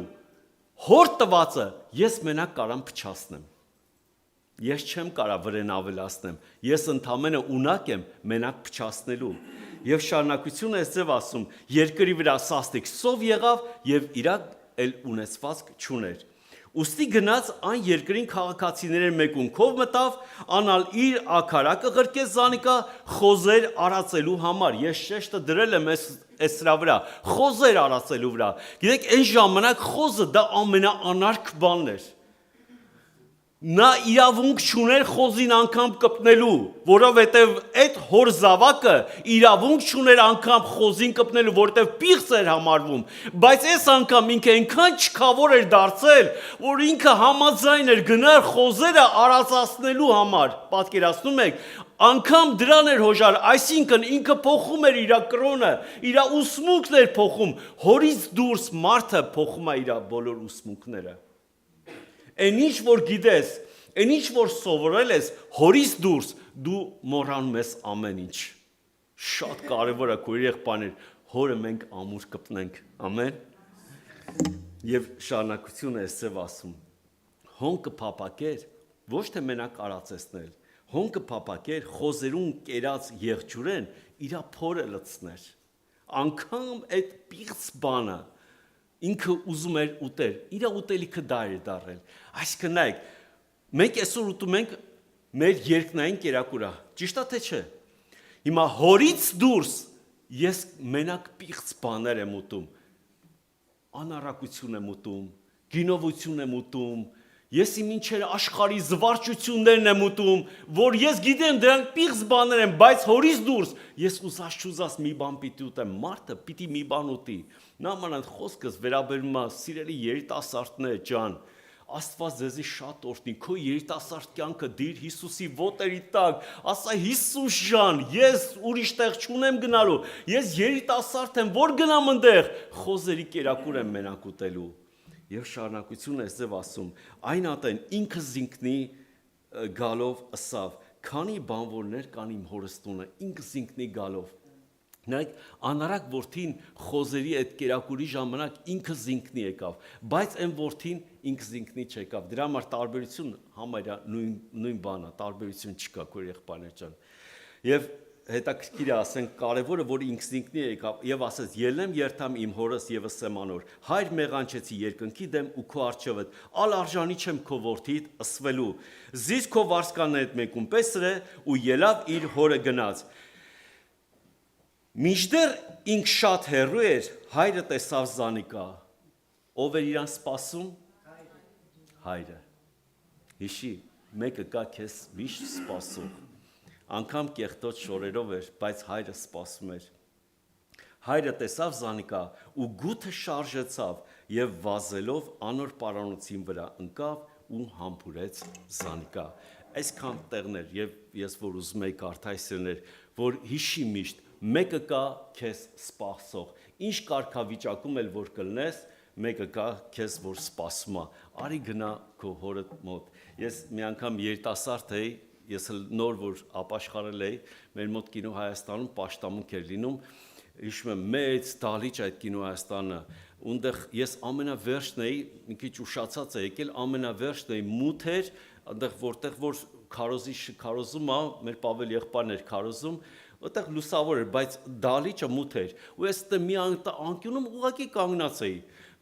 հոր տվածը ես մենակ կարամ փչացնեմ։ Ես չեմ կարա վրեն ավելացնեմ, ես ընդամենը ունակ եմ մենակ փչացնելու։ Եվ շարունակությունը այս ձև ասում, երկրի վրա սաստիկ սով եղավ եւ իրակ էլ ունեցվածք չուներ։ Ուստի գնաց այն երկրին քաղաքացիների մեկունքով մտավ, անալ իր ակարակը ղրկեց զանիկա խոզեր արածելու համար։ Ես շեշտը դրել եմ այս սրա վրա, խոզեր արածելու վրա։ Գիտեք, այն ժամանակ խոզը դա ամենաանարգ բանն էր։ Նա իրավունք չուներ խոզին անգամ կպնելու, որովհետև այդ հոր զավակը իրավունք չուներ անգամ խոզին կպնելու, որովհետև պիղծ էր համարվում, բայց այս անգամ ինքը այնքան չքավոր էր դարձել, որ ինքը համաձայն էր գնալ խոզերը արածացնելու համար, պատկերացնում եք, անգամ դրան էր հոժար, այսինքն ինքը փոխում էր իր կրոնը, իր ուսմունքն էր փոխում, հորից դուրս մարդը փոխում է իր բոլոր ուսմունքները։ Այն ինչ որ գիտես, այն ինչ որ սովորել ես, հորից դուրս դու մոռանում ես ամեն ինչ։ Շատ կարևոր է քո եղբայրներ, հորը մենք ամուր կպնենք, ամեն։ Եվ շարունակությունը էսև ասում։ Հոնքը փապակեր, ոչ թե մենակ արածեցնել, հոնքը փապակեր, խոզերուն կերած եղջյուրեն իր փորը լցներ։ Անգամ այդ պիղծ բանը ինքը ուզում էր ուտել, իր ուտելիքը դա էր դարել։ Այսինքն նայեք, մենք այսօր ուտում ենք մեր երկնային կերակուրա, ճիշտ է թե չէ։ Հիմա հորից դուրս ես մենակ պիղծ բաներ եմ ուտում, անառակություն եմ ուտում, գինովություն եմ ուտում, ես իմ ինչեր աշխարհի զվարճություններն եմ ուտում, որ ես գիտեմ դրանք պիղծ բաներ են, բայց հորից դուրս ես ուզած մի բան պիտի ուտեմ, մարդը պիտի մի բան ուտի։ Նամանդ խոսքս վերաբերում է սիրելի երիտասարդներ ջան, Աստված ձեզի շատ օրհնի, քո երիտասարդ կյանքը դիր Հիսուսի ոտերի տակ, ասա Հիսուս ջան, ես ուրիշ տեղ չունեմ գնալու, ես երիտասարդ եմ, որ գնամ այնտեղ, խոզերի կերակուր եմ մենակ ուտելու։ Եվ շարունակությունը էսև ասում, այն ատեն ինքը զինքնի գալով ըսավ, քանի բանվորներ կան իմ հորս տունը, ինքը զինքնի գալով։ Նայեք, անարակ որդին խոզերի այդ կերակուրի ժամանակ ինքը զինքնի եկավ, բայց այն որդին ինքը զինքնի չեկավ։ Դրա համար տարբերություն համարյա նույն բանը, տարբերություն չկա քո եղբայրներ ջան։ Եվ հետաքրքիր է ասենք կարևորը որ ինքը զինքնի եկավ եւ ասեց ելնեմ երթամ իմ հորս եւ ասեմ անոր հայր մեղանչեցի երկնքի դեմ ու քո արչեւդ ալ արժանի չեմ քո որդիդ ըսվելու զիս քո վարսկաններդ մեկում պես է ու ելավ իր հորը գնաց Միշտեր ինք շատ հեռու էր, հայրը տեսավ Զանիկա, ով էր իրան սպասում? Հայրը, հիշի, մեկը կա քեզ միշտ սպասող, անգամ կեղտոտ շորերով էր, բայց հայրը սպասում էր, հայրը տեսավ Զանիկա ու գութը շարժեցավ և վազելով անոր պարանոցին վրա ընկավ ու համբուրեց Զանիկա, այսքան տեղներ և ես որ ուզում եի կարդայսերներ, որ հիշի միշտ, մեկը կա քեզ սպասող, ինչ կարգավիճակում էլ որ կլնես, մեկը կա քեզ որ սպասում է, արի գնա քո հորդ մոտ, ես մի անգամ երիտասարդ էի, ես նոր որ ապաշխարել էի, մեր մոտ կինո Հայաստանում պաշտամունք էր լինում, հիշում եմ մեծ դալիճ այդ կինո Հայաստանը, ունդեղ ես ամենավերջն էի, մի քիչ ուշացած է եկել, ամենավերջն էի մութ էր, այնտեղ որտեղ որ քարոզում է, մեր Պավել եղբայրն էր քարոզում, այդտեղ լուսավոր էր, բայց դալիճը մութ էր, ու ես այդտեղ մի անկյունում ուղղակի կանգնած էի,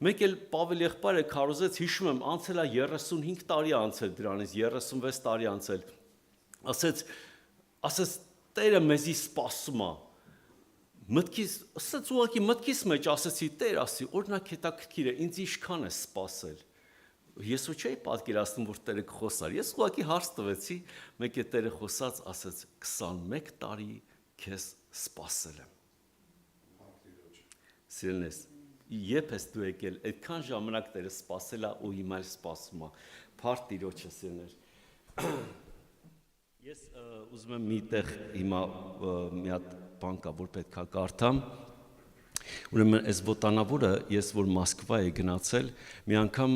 մեկ էլ Պավել եղբայրը քարոզեց, հիշում եմ, անցել է 35 տարի անցել դրանից, 36 տարի անցել, ասեց Տերը մեզի սպասում է, մտքիս, ասեց ուղղակի մտքիս մեջ ասեցի, Տեր ասի, օրինակ հետաքրքիր է, ինձ ինչքան է սպասել, ես ու չէի պատկերացնում, որ Տերը կխոսար, ես ուղղակի հարց տվեցի, մեկ է Տերը խոսած, ասեց 21 տարի քեզ սպասել եմ։ Սիրելիներ, երբ ես դու եկել, այդքան ժամանակ Տերը սպասել է ու հիմա էլ սպասում է։ Փառք Տիրոջը սիրելիներ։ Ես ուզում եմ մի տեղ հիմա մի հատ բան կա, որ պետք է կարդամ։ Ուրեմն այս ոտանավորը ես որ Մոսկվա էի գնացել, մի անգամ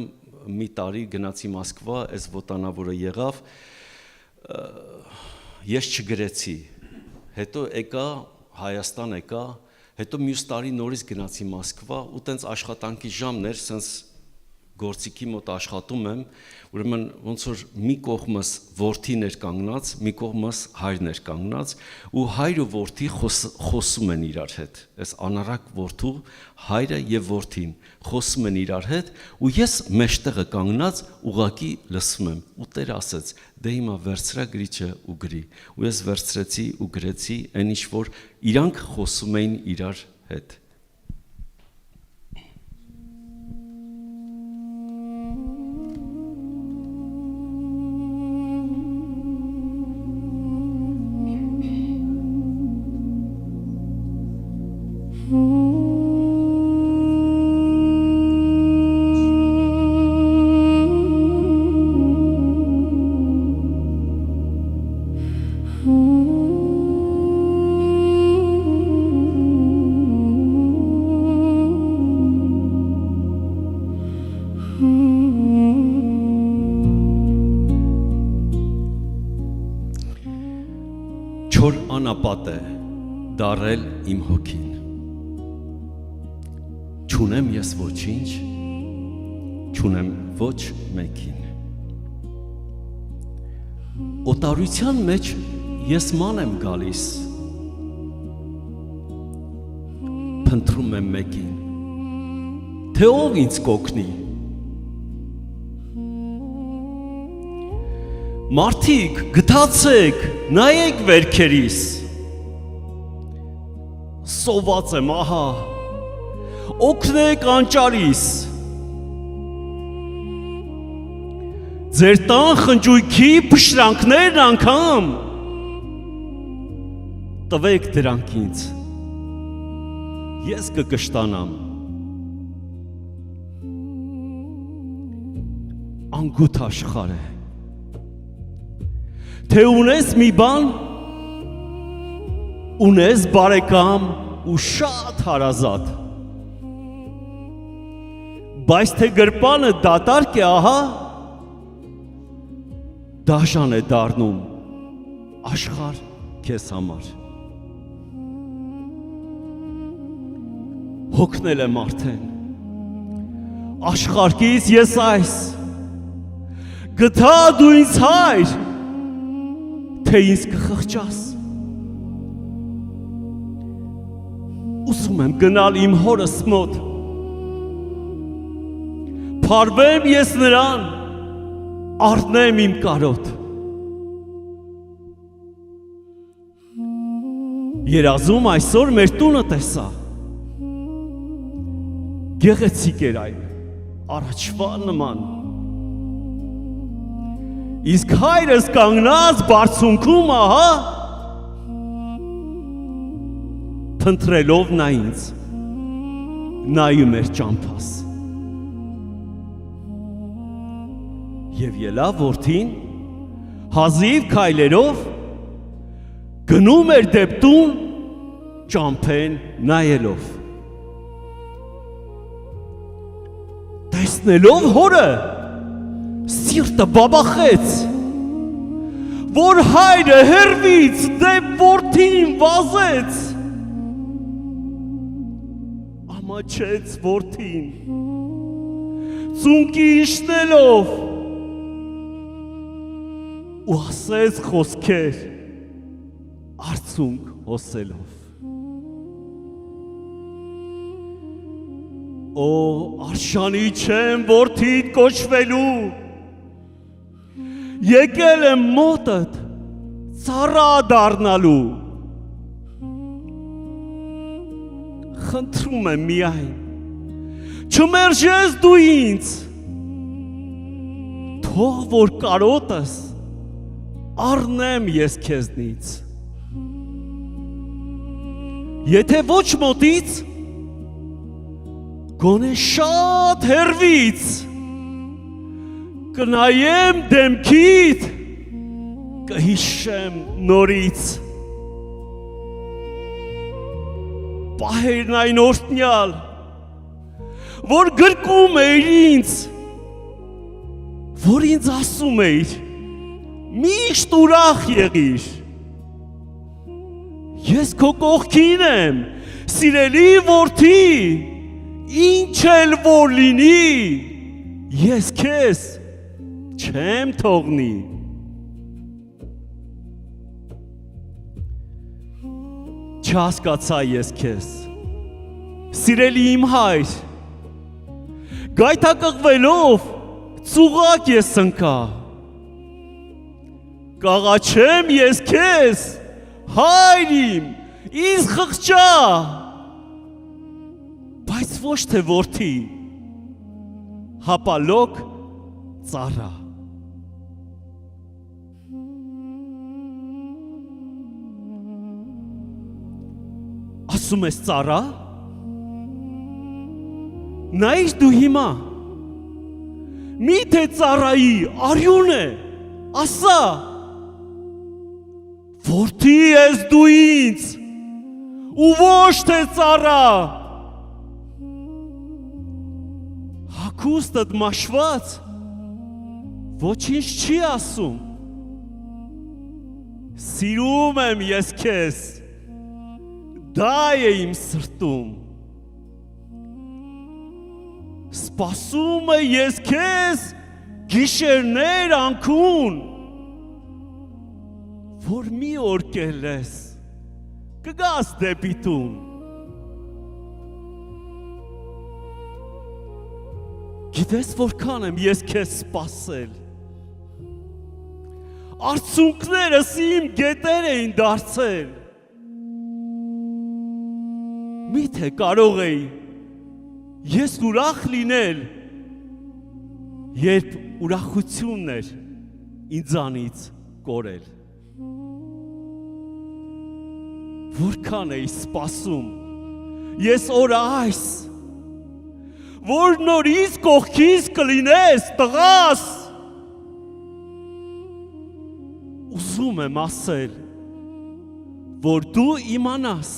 մի տարի գնացի Մոսկվա, այս ոտանավորը եղավ, ես չգրեցի, հետո եկա Հայաստան եկա, հետո մյուս տարի նորից գնացի Մոսկվա ու տենց աշխատանքի ժամն էր, սենց գործիքի մոտ աշխատում եմ, ուրեմն ոնց որ մի կողմս որդին էր կանգնած, մի կողմս հայրն էր կանգնած ու հայր ու որդի խոսում են իրար հետ, այս անառակ որդու հայրը և որդին խոսում են իրար հետ ու ես մեջտեղը կանգնած ուղղակի լսում եմ ու Տերը ասեց, դե հիմա վերցրա գրիչը ու գրի ու ես վերցրեցի ու գրեցի այն ինչ որ իրանք խոսում էին իրար հետ անապատ է դարել իմ հոգին։ Չունեմ ես ոչինչ, չունեմ ոչ մեկին։ Օտարության մեջ ես ման եմ գալիս, փնտրում եմ մեկին, թե ով ինձ կօգնի։ Մարդիկ, գթացեք, նայեք վերքերիս, սոված եմ ահա, օգնեք անճարիս, ձեր տան խնջույքի փշրանքներն անգամ, տվեք դրանք ինձ, ես կկշտանամ, անգութ աշխարհ է, թե ունես մի բան, ունես բարեկամ ու շատ հարազատ, բայց թե գրպանը դատարկ է ահա, դաշան է դառնում աշխարհ քեզ համար։ Հոգնել եմ արդեն, աշխարհից ես այս, գտա դու ինձ հայր, թե ինձ կխղճաս։ Ուսում եմ գնալ իմ հորս մոտ, փարվեմ ես նրան, առնեմ իմ կարոտ։ Երազում այսօր մեր տունը տեսա, գեղեցիկ էր այն, առաջվա նման, իսկ հայրս կանգնած բարձունքում ահա, փնտրելով նա ինձ, նայում էր ճամփաս։ Եվ ելավ որդին, հազիվ քայլերով, գնում էր դեպ տուն, ճամփեն նայելով։ Տեսնելով հորը, սիրտը բաբախեց, որ հայրը հեռվից դեպ որդին վազեց, ամաչեց որդին, ծունկի իշնելով, ու ասեց խոսքեր, արցունք հոսելով։ Օ, արշանի չեմ որդիդ կոչվելու, եկել եմ մոտդ ծառա դառնալու, խնդրում եմ միայն, չմերժես դու ինձ, թող որ կարոտս առնեմ ես քեզնից, եթե ոչ մոտից, գոնե շատ հեռվից, կնայեմ դեմքիդ, կհիշեմ նորից, պահերն այն օրհնյալ, որ գրկում էիր ինձ, որ ինձ ասում էիր, միշտ ուրախ եղիր, ես քո կողքին եմ, սիրելի որդի, ինչ էլ որ լինի, ես քեզ չեմ թողնի։ Չհասկացա ես քեզ, սիրելի իմ հայր, գայթակղվելով ծուղակ ես ընկա, կաղաչեմ ես քեզ, հայր իմ, ինձ խղճա, բայց ոչ թե որդի, հապալոկ ծառա։ Ասում ես ծառա, նայիր դու հիմա, միթե ծառայի արյուն է, ասա, որդի ես դու ինձ, ու ոչ թե ծառա, հագուստդ մաշված, ոչինչ չի ասում, Սիրում եմ ես քեզ, դա է իմ սրտում, սպասում է ես քեզ գիշերներ անքուն, որ մի օր կելես, կգաս դեպի տուն, գիտես որքան եմ ես քեզ սպասել, արցունքներս իմ գետեր էին դարձել, միթե կարող էի ես ուրախ լինել, երբ ուրախությունն էր ինձանից կորել, որքան էի սպասում ես օրը այս, որ նորից կողքից կլինես տղաս, ուզում եմ ասել, որ դու իմանաս,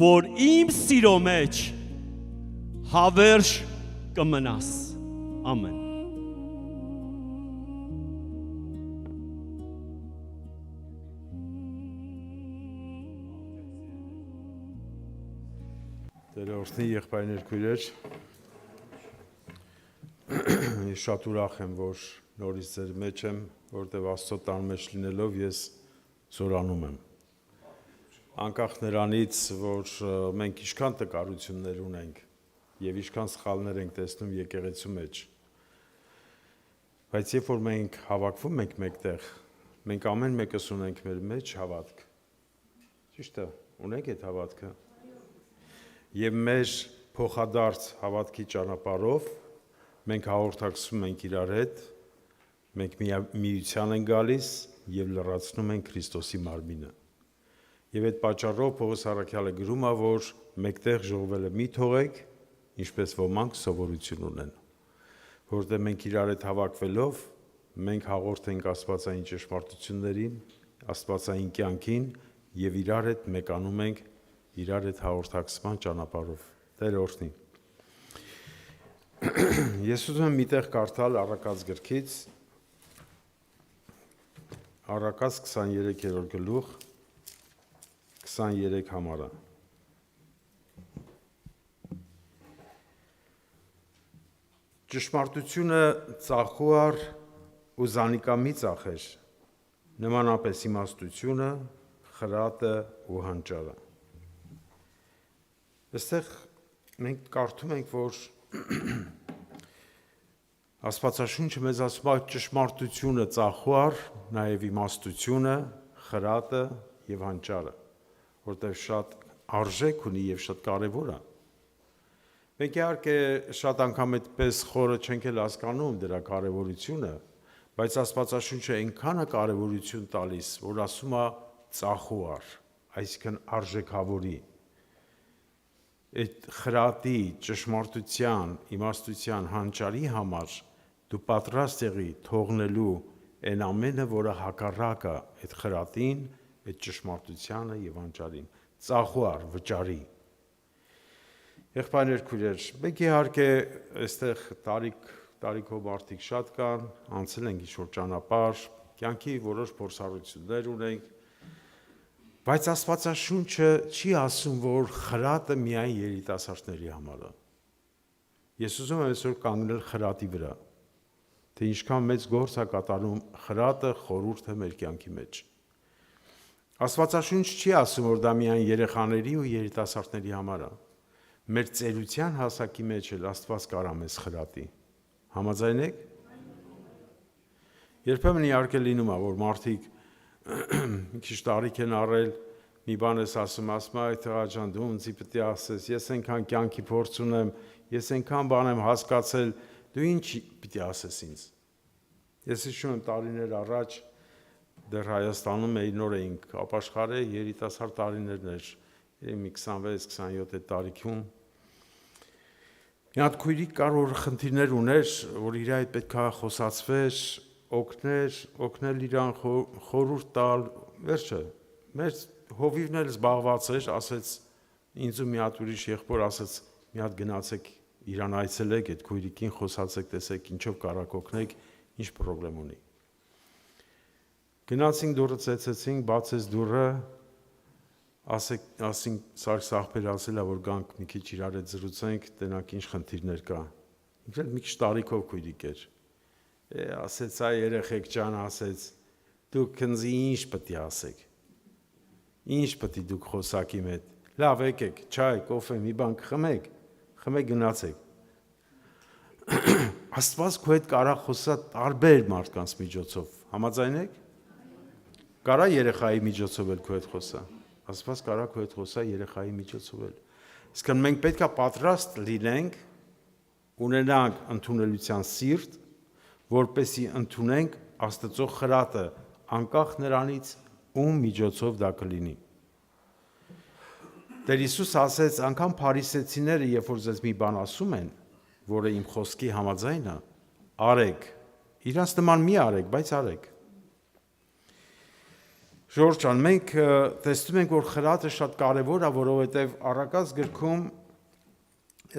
որ իմ սիրո մեջ հավերժ կմնաս, ամեն։ Տերը օրհնի եղբայրներ քույրեր, ես շատ ուրախ եմ, որ նորից ձեր մեջ եմ, որտեղ Աստծո տան մեջ լինելով ես զորանում եմ։ Անկախ նրանից, որ մենք ինչքան տկարություններ ունենք եւ ինչքան սխալներ ենք տեսնում եկեղեցու մեջ, բայց երբ որ մենք հավաքվում ենք մեկտեղ, մենք ամեն մեկս ունենք մեր մեջ հավատք։ Ճիշտ է, ունենք այդ հավատքը։ Եվ մեր փոխադարձ հավատքի ճանապարհով մենք հաղորդակցվում ենք իրար հետ, մենք միության ենք գալիս եւ լրացնում ենք Քրիստոսի մարմինը։ Եվ այդ պատճառով Պողոս առաքյալը գրում է, որ մեկտեղ ժողովելը մի թողեք, ինչպես ոմանք սովորություն ունեն, որտեղ մենք իրար հետ հավաքվելով մենք հաղորդենք աստվածային ճշմարտություններին, աստվածային կյանքին եւ իրար հետ մեկանում ենք իրար հետ հաղորդակցման ճանապարհով։ Տեր օրհնի։ Ես ուզում եմ միտեղ կարդալ Առակաց գրքից Առակաց 23-րդ գլուխ 23 համարը։ Ճշմարտությունը ծախուար ու զանիկամի ծախեր, նմանապես իմաստությունը, խրատը ու հանճարը։ Այստեղ մենք կարդում ենք, որ Աստվածաշունչը մեզ ասում է ճշմարտությունը ծախուար, նաև իմաստությունը, խրատը եւ հանճարը, որտեղ շատ արժեք ունի եւ շատ կարեւոր է։ Մենք իհարկե շատ անգամ այդպես խորը չենք էլ հասկանում դրա կարեւորությունը, բայց Աստվածաշունչը այնքան է կարեւորություն տալիս, որ ասում է ծախուար, այսինքն արժեքավորի։ Այդ խրատի, ճշմարտության, իմաստության, հանճարի համար դու պատրաստ եղի թողնելու այն ամենը, որը հակառակ է այդ խրատին, այդ ճշմարտությանը եւ հանճարին, ծախուար, վճարի։ Եղբայրներ քույրեր, մենք իհարկե այստեղ տարիքով մարդիկ շատ կան, անցել ենք ինչ-որ ճանապարհ, կյանքի որոշ փորձառություններ ունենք, բայց Աստվածաշունչը չի ասում, որ խրատը միայն երիտասարդների համար է։ Ես ուզում եմ այսօր կանգնել խրատի վրա, թե ինչքան մեծ գործ է կատարում խրատը խորհուրդը մեր կյանքի մեջ։ Աստվածաշունչը չի ասում, որ դա միայն երեխաների ու երիտասարդների համար է։ Մեր ծերության հասակի մեջ էլ Աստված կարա մեզ խրատի։ Համաձայն եք։ Երբեմն իհարկե լինում է, որ մարդիկ մի քիչ տարիք են առել, մի բան ես ասում, այդ տղա ջան, դու ինձ պիտի ասես, ես այնքան կյանքի փորձ ունեմ, ես այնքան բան եմ հասկացել, դու ինչ պիտի ասես ինձ։ Ես հիշում եմ տարիներ առաջ դեռ Հայաստանում նոր էինք ապաշխարե երիտասարդ տարիներն էր, մի 26-27 տարիքում։ Մի հատ քույրիկ կար, որ խնդիրներ ուներ, որ իր հետ պետքա խոսացվեր, օգնել իրան խորհուրդ տալ, վերջը, մեր հովիվն էլ զբաղված էր, ասեց ինձ ու մի հատ ուրիշ եղբոր ասեց, մի հատ գնացեք իրան այցելեք, այդ քույրիկին խոսացեք, տեսեք ինչով կարաք օգնեք, ինչ պրոբլեմ ունի։ Գնացինք դուռը ծեծեցինք, բացեց դուռը, ասինք Սարգիս աղբեր ասելա, որ գանք մի քիչ իրար հետ զրուցենք, տենանք ինչ խնդիրներ կա։ Ինքը մի քիչ տարիքով քույրիկ էր։ Ասեց այ երեխեք ջան, ասեց դուք քնզի ինչ պետք է ասեք։ Ինչ պետք է դուք խոսակի հետ։ Լավ եկեք, չայ, կոֆե, մի բան խմեք, գնացեք։ Աստված քո հետ կարա խոսա տարբեր մարդկանց միջոցով։ Համաձայն եք։ Կարա երեխայի միջոցով էլ քո հետ խոսա։ Աստված կարա քո հետ խոսա երեխայի միջոցով էլ։ Իսկ մենք պետք է պատրաստ լինենք, ունենանք ընդունելության սիրտ, որպեսզի ընդունենք Աստծո խրատը, անկախ նրանից, ում միջոցով դա կլինի։ Տեր Հիսուս ասեց, անգամ փարիսեցիները, երբ որ ձեզ մի բան ասում են, որը իմ խոսքի համաձայն է, արեք։ Իրանց նման մի արեք, բայց արեք։ Ժորժ ջան, մենք տեսնում ենք, որ խրատը շատ կարևոր է, որովհետև Առակաց գրքում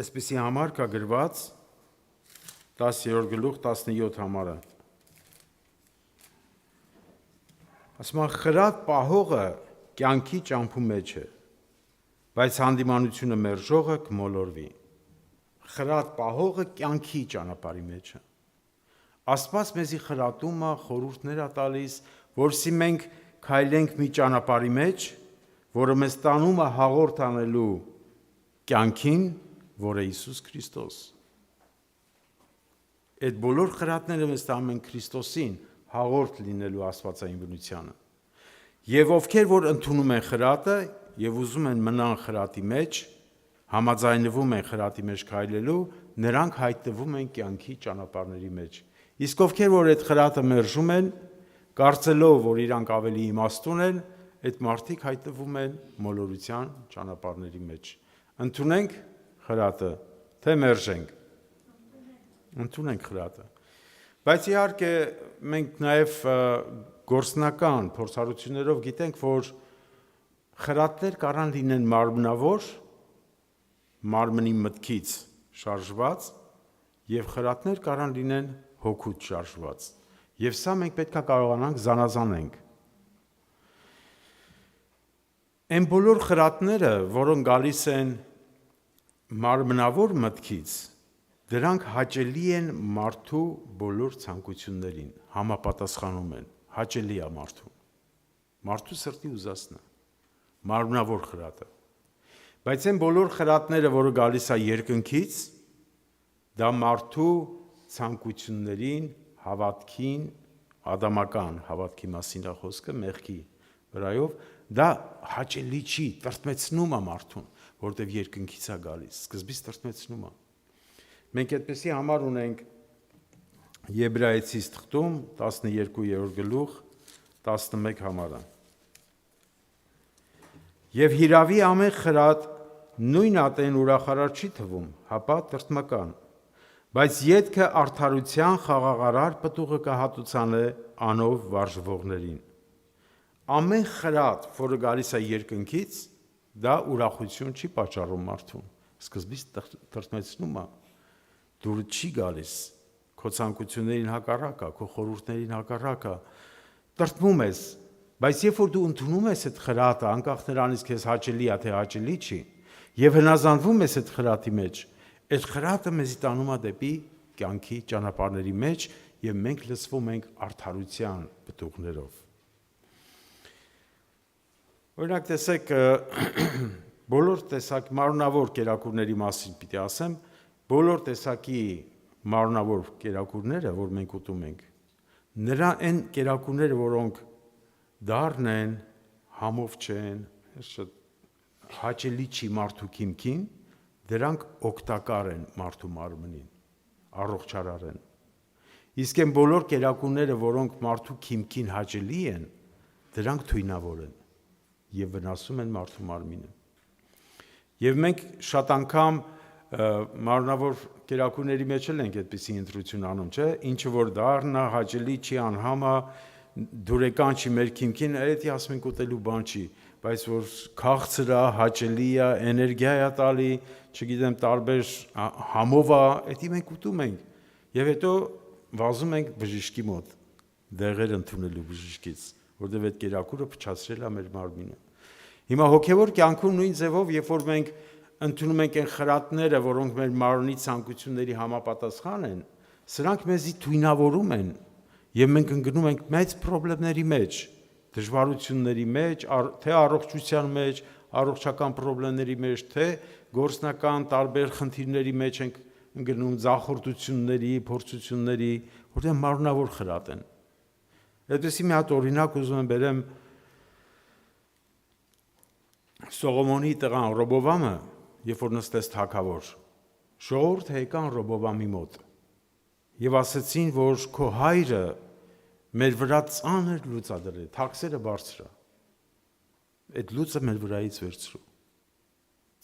այսպիսի համար կա գրված 10-րդ գլուխ 17 համարը։ Ասում են խրատ պահողը կյանքի ճամփու մեջ է, բայց հանդիմանությունը մերժողը կմոլորվի։ Խրատ պահողը կյանքի ճանապարհի մեջ է։ Աստված մեզի խրատում է, խորհուրդներ է տալիս, որովհետեւ մենք քայլենք մի ճանապարհի մեջ, որը մեզ տանում է հաղորդ անելու կյանքին, որը Հիսուս Քրիստոս։ Այդ բոլոր խրատները մեզ տանում են Քրիստոսին, հաղորդ լինելու աստվածային բնությանը։ Եվ ովքեր որ ընդունում են խրատը եւ ուզում են մնան խրատի մեջ, համաձայնվում են խրատի մեջ քայլելու, նրանք հայտնվում են կյանքի ճանապարհների մեջ։ Իսկ ովքեր որ այդ խրատը մերժում են, կարծելով, որ իրանք ավելի իմաստուն են, այդ մարդիկ հայտնվում են մոլորության ճանապարհների մեջ։ Ընդունենք խրատը, թե մերժենք։ Ընդունենք խրատը։ Բայց իհարկե մենք նաև գործնական փորձառություններով գիտենք, որ խրատներ կարան լինեն մարմնավոր, մարմնի մտքից շարժված, եւ խրատներ կարան լինեն հոգուց շարժված։ Եվ սա մենք պետք է կարողանանք զանազանենք։ Այն բոլոր խրատները, որոնք գալիս են մարմնավոր մտքից, դրանք հաճելի են մարդու բոլոր ցանկություններին, համապատասխանում են, հաճելի է մարդու։ Մարդու սրտի ուզածն է, մարմնավոր խրատը։ Բայց այն բոլոր խրատները, որը գալիս է երկնքից, դա մարդու ցանկություններին, հավատքին, ադամական հավատքի մասին է խոսքը, մեղքի վրայով, դա հաճելի չի, տրտմեցնում է մարդուն, որտեղ երկնքից է գալիս, սկզբից տրտմեցնում է։ Մենք այդպեսի համար ունենք Եբրայեցիս թղթում 12-րդ գլուխ 11 համարը։ Եվ հիրավի ամեն խրատ նույն ատեն ուրախարար չի թվում, հապա տրտմական, բայց ետքը արդարության խաղաղարար պտուղը կհատուցանե անով վարժվողներին։ Ամեն խրատ, որը գալիս է երկնքից, դա ուրախություն չի պատճառում մարդուն, սկզբից տրտմեցնում է, դուրը չի գալիս, քո ցանկություններին հակառակ է, քո խորհուրդներին հակառակ է, տրտմում ես, բայց երբ որ դու ընդունում ես այդ խրատը, անկախ նրանից քեզ հաճելի է թե հաճելի չի, եւ հնազանդվում ես այդ խրատի մեջ, այդ խրատը մեզ տանում է դեպի կյանքի ճանապարհների մեջ եւ մենք լցվում ենք արդարության պտուղներով։ Օրինակ տեսեք, բոլոր տեսակ մարմնավոր կերակուրների մասին պիտի ասեմ, բոլոր տեսակի մարմնավոր կերակուրները, որ մենք ուտում ենք, նրա այն կերակուրները, որոնք դառն են, համով չեն, հաճելի չի մարդու քիմքին, դրանք օգտակար են մարդու մարմնին, առողջարար են։ Իսկ այն բոլոր կերակուրները, որոնք մարդու քիմքին հաճելի են, դրանք թույնավոր են եւ վնասում են մարդու մարմինը։ Եվ մենք շատ անգամ մարմնավոր կերակուրների մեջ էլ ենք այդպիսի ընտրություն անում, չէ՞, ինչը որ դառնա հաճելի չի, անհամա դուրեկան չի մեր քիմքին, այդի ասում ենք ուտելու բան չի, բայց որ քաղցր է, հաճելի է, էներգիա է տալի, չգիտեմ, տարբեր համով է, այդի մենք ուտում ենք եւ հետո վազում ենք բժիշկի մոտ, դեղեր ընդունելու բժիշկից։ որտեղ այդ կերակուրը փչացրել է մեր մարմինը։ Հիմա հոգևոր կյանքում նույն ձևով, երբ որ մենք ընդունում ենք այն խրատները, որոնք մեր մարմնի ցանկությունների համապատասխան են, սրանք մեզի թույնավորում են եւ մենք ընկնում ենք մեծ խնդիրների մեջ, դժվարությունների մեջ, թե առողջության մեջ, առողջական խնդիրների մեջ, թե գործնական տարբեր խնդիրների մեջ ենք ընկնում, ձախորդությունների, փորձությունների, որտեղ մարմնավոր խրատ են։ Այդպեսի մի հատ օրինակ ուզում եմ բերեմ Սողոմոնի տղան Ռոբովամը, երբ որ նստեց թագավոր, ժողովուրդը եկան Ռոբովամի մոտ եւ ասացին, որ քո հայրը մեր վրա ծանր լուծ ա դրել, թաքսերը բարձր է։ Այդ լուծը մեր վրայից վերցրու։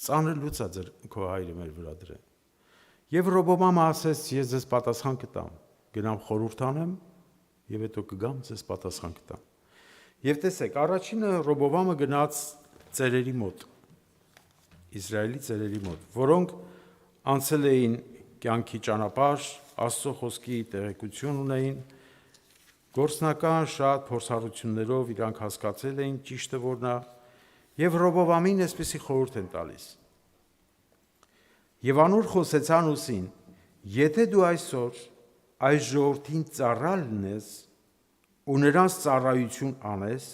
Ծանր լուծ ա քո հայրը մեր վրա դրել։ Եվ Ռոբովամը ասեց, ես ձեզ պատասխան կտամ, գնամ խորհուրդ անեմ եւ հետո կգամ ձեզ պատասխան կտամ։ Եվ տեսեք, առաջինը Ռոբովամը գնաց ծերերի մոտ, Իսրայելի ծերերի մոտ, որոնք անցել էին կյանքի ճանապարհ, Աստծո խոսքի տեղեկություն ունեին, գործնական շատ փորձառություններով իրանք հասկացել էին ճիշտը որն է, եւ Ռոբովամին այսպեսի խորհուրդ են տալիս։ Եվ անոր խոսեցան ուսին. եթե դու այսօր այս ժողովրդին ծառա լինես ու նրանց ծառայություն անես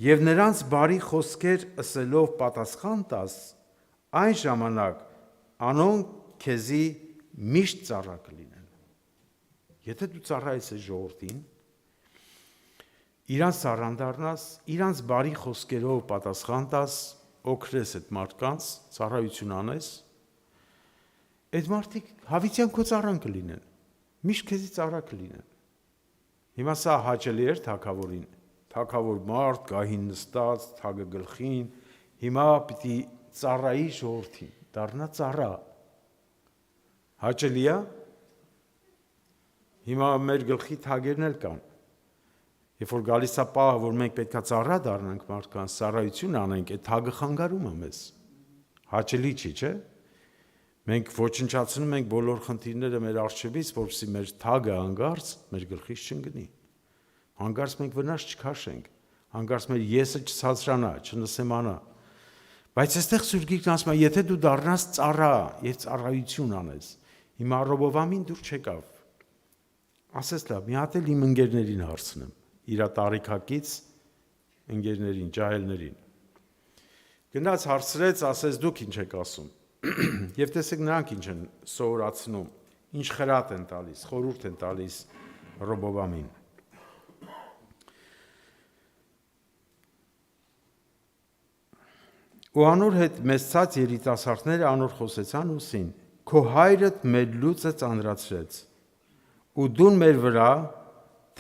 եւ նրանց բարի խոսքեր ասելով պատասխան տաս, այն ժամանակ անոնք քեզի միշտ ծառա կլինեն։ Եթե դու ծառայես այս ժողովրդին, իրանց ծառան դառնաս, իրանց բարի խոսքերով պատասխան տաս, օգնես այդ մարդկանց, ծառայություն անես, այդ մարդիկ հավիտյան քո ծառան կլինեն, միշտ քեզի ծառա կլինեն։ Հիմա սա հաճելի էր թագավորին, թագավոր մարդ, գահին նստած, թագը գլխին, հիմա պիտի ծառայի ժողովրդին, դառնա ծառա։ Հաճելի է։ Հիմա մեր գլխի թագերն էլ կան։ Երբ որ գալիս է պահը, որ մենք պետքա ծառա դառնանք մարդկանց, ծառայություն անենք, այդ թագը խանգարում է մեզ։ Հաճելի չի, չէ՞։ Մենք ոչնչացնում ենք բոլոր խնդիրները մեր առջևից, որպեսզի մեր թագը հանգարց մեր գլխից չընկնի։ Հանգարց մենք վնաս չքաշենք, հանգարց մեր եսը չցածրանա, չնսեմանա։ Բայց այստեղ Սուրբ Գիրքն ասում է, եթե դու դառնաս ծառա եւ ծառայություն անես, հիմա Ռոբովամին դուր չեկավ։ Ասես լավ, մի հատ էլ իմ ընկերներին հարցնեմ, իր տարիքակից ընկերներին, ջահելներին։ Գնաց հարցրեց, ասես դուք ինչ եք ասում։ Եվ տեսեք նրանք ինչ են սովորացնում, ինչ խրատ են տալիս, խորհուրդ են տալիս Ռոբովամին։ Ու անոր հետ մեծած երիտասարդները անոր խոսեցան ուսին. քո հայրդ մեր լուծը ծանրացրեց, ու դուն մեր վրա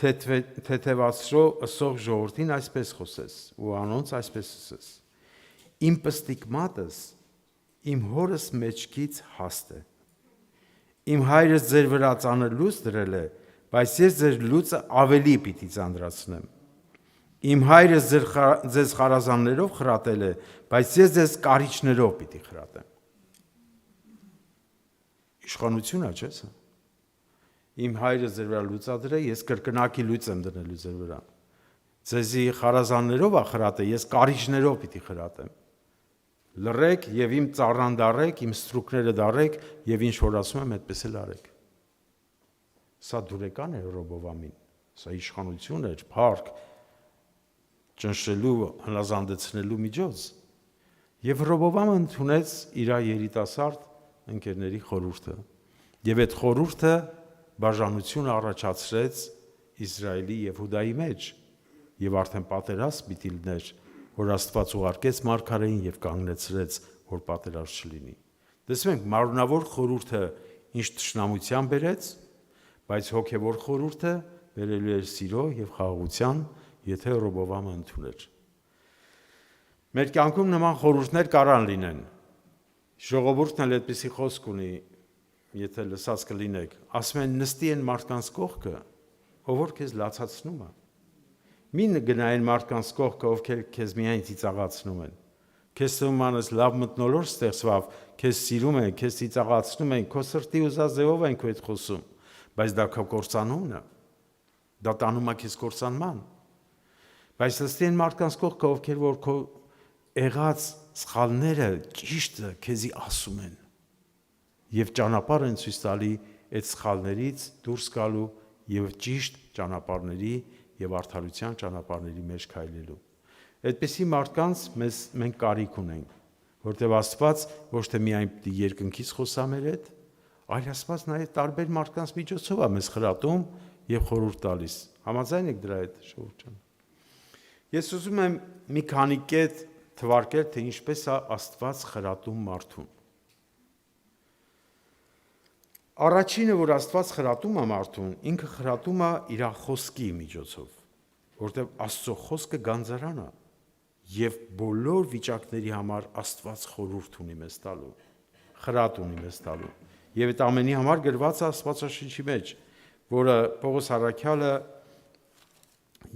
թեթևացրո ըսող ժողովրդին այսպես խոսես, ու անոնց այսպես ասես. իմ պստիկմատս իմ հորս մեջքից հաստ է։ Իմ հայրս ձեր վրա ծանր լուծ դրել է, բայց ես ձեր լուծը ավելի պիտի ծանրացնեմ։ Իմ հայրս ձեզ խարազաններով խրատել է, բայց ես ձեզ կարիճներով պիտի խրատեմ։ Իշխանություն է, չէ՞։ Իմ հայրս ձեր վրա լուծադրել է, ես կրկնակի լույս եմ դնելու ձեր վրա։ Ձեզի խարազաններով է խրատել, ես կարիճներով պիտի խրատեմ։ Լռեք եւ իմ ծառան դարեք, իմ ստրուկները դարեք եւ ինչ որ ասում եմ, այդպես էլ արեք։ Սա դուրեկան է Ռոբովամին, սա իշխանություն էր, փառք, ճնշելու, հնազանդեցնելու միջոց։ Եվ Ռոբովամը ընդունեց իր երիտասարդ ընկերների խորհուրդը։ Եվ այդ խորհուրդը բաժանություն առաջացրեց Իսրայելի եւ Հուդայի մեջ, եւ արդեն պատերազմ պիտի լիներ, որ Աստված ուղարկեց մարգարեին եւ կանգնեցրեց, որ պատերազմ չլինի։ Տեսնում ենք, մարմնավոր խորհուրդը ինչ թշնամության բերեց, բայց հոգեվոր խորհուրդը բերելու էր սիրո եւ խաղաղության, եթե Ռոբովամը ընդուներ։ Մեր կյանքում նման խորհուրդներ կարան լինեն։ Ժողովուրդն էլ այդպիսի խոսք ունի, եթե լսած կլինեք, ասում են նստի են մարդկանց կողքը, ով որ քեզ լացացնում է։ Մի գնային մարդկանց կողքը, ովքեր քեզ միայն ծիծաղացնում են։ Քեզ թվում անես լավ մթնոլորտ ստեղծվավ, քեզ սիրում են, քեզ ծիծաղացնում են, քո սրտի ուզած ձևով են քո հետ խոսում, բայց դա քո կործանումն է։ Դա տանում է քեզ կործանման։ Բայց լստի են մարդկանց կողքը, ովքեր որ քո եղած սխալները ճիշտը քեզի ասում են եւ ճանապարհ են ցույց տալի այդ սխալներից դուրս գալու եւ ճիշտ ճանապարհների եւ արդարության ճանապարհների մեջ քայլելու։ Այդպիսի մարդկանց մենք կարիք ունենք, որտեղ Աստված ոչ թե միայն պիտի երկնքից խոսա մեր հետ, այլ Աստված նաեւ տարբեր մարդկանց միջոցով է մեզ խրատում եւ խորհուրդ տալիս։ Համաձայն եք դրա հետ, շուրջը ջան։ Ես ուզում եմ մի քանի կետ թվարկել, թե ինչպես է Աստված խրատում մարդուն։ Առաջինը, որ Աստված խրատում է մարդուն, ինքը խրատում է իր խոսքի միջոցով, որտեղ Աստծո խոսքը գանձարան է եւ բոլոր վիճակների համար Աստված խորհուրդ ունի մեզ տալու, խրատ ունի մեզ տալու։ Եվ այդ ամենի համար գրված է Աստվածաշնչի մեջ, որը Պողոս առաքյալը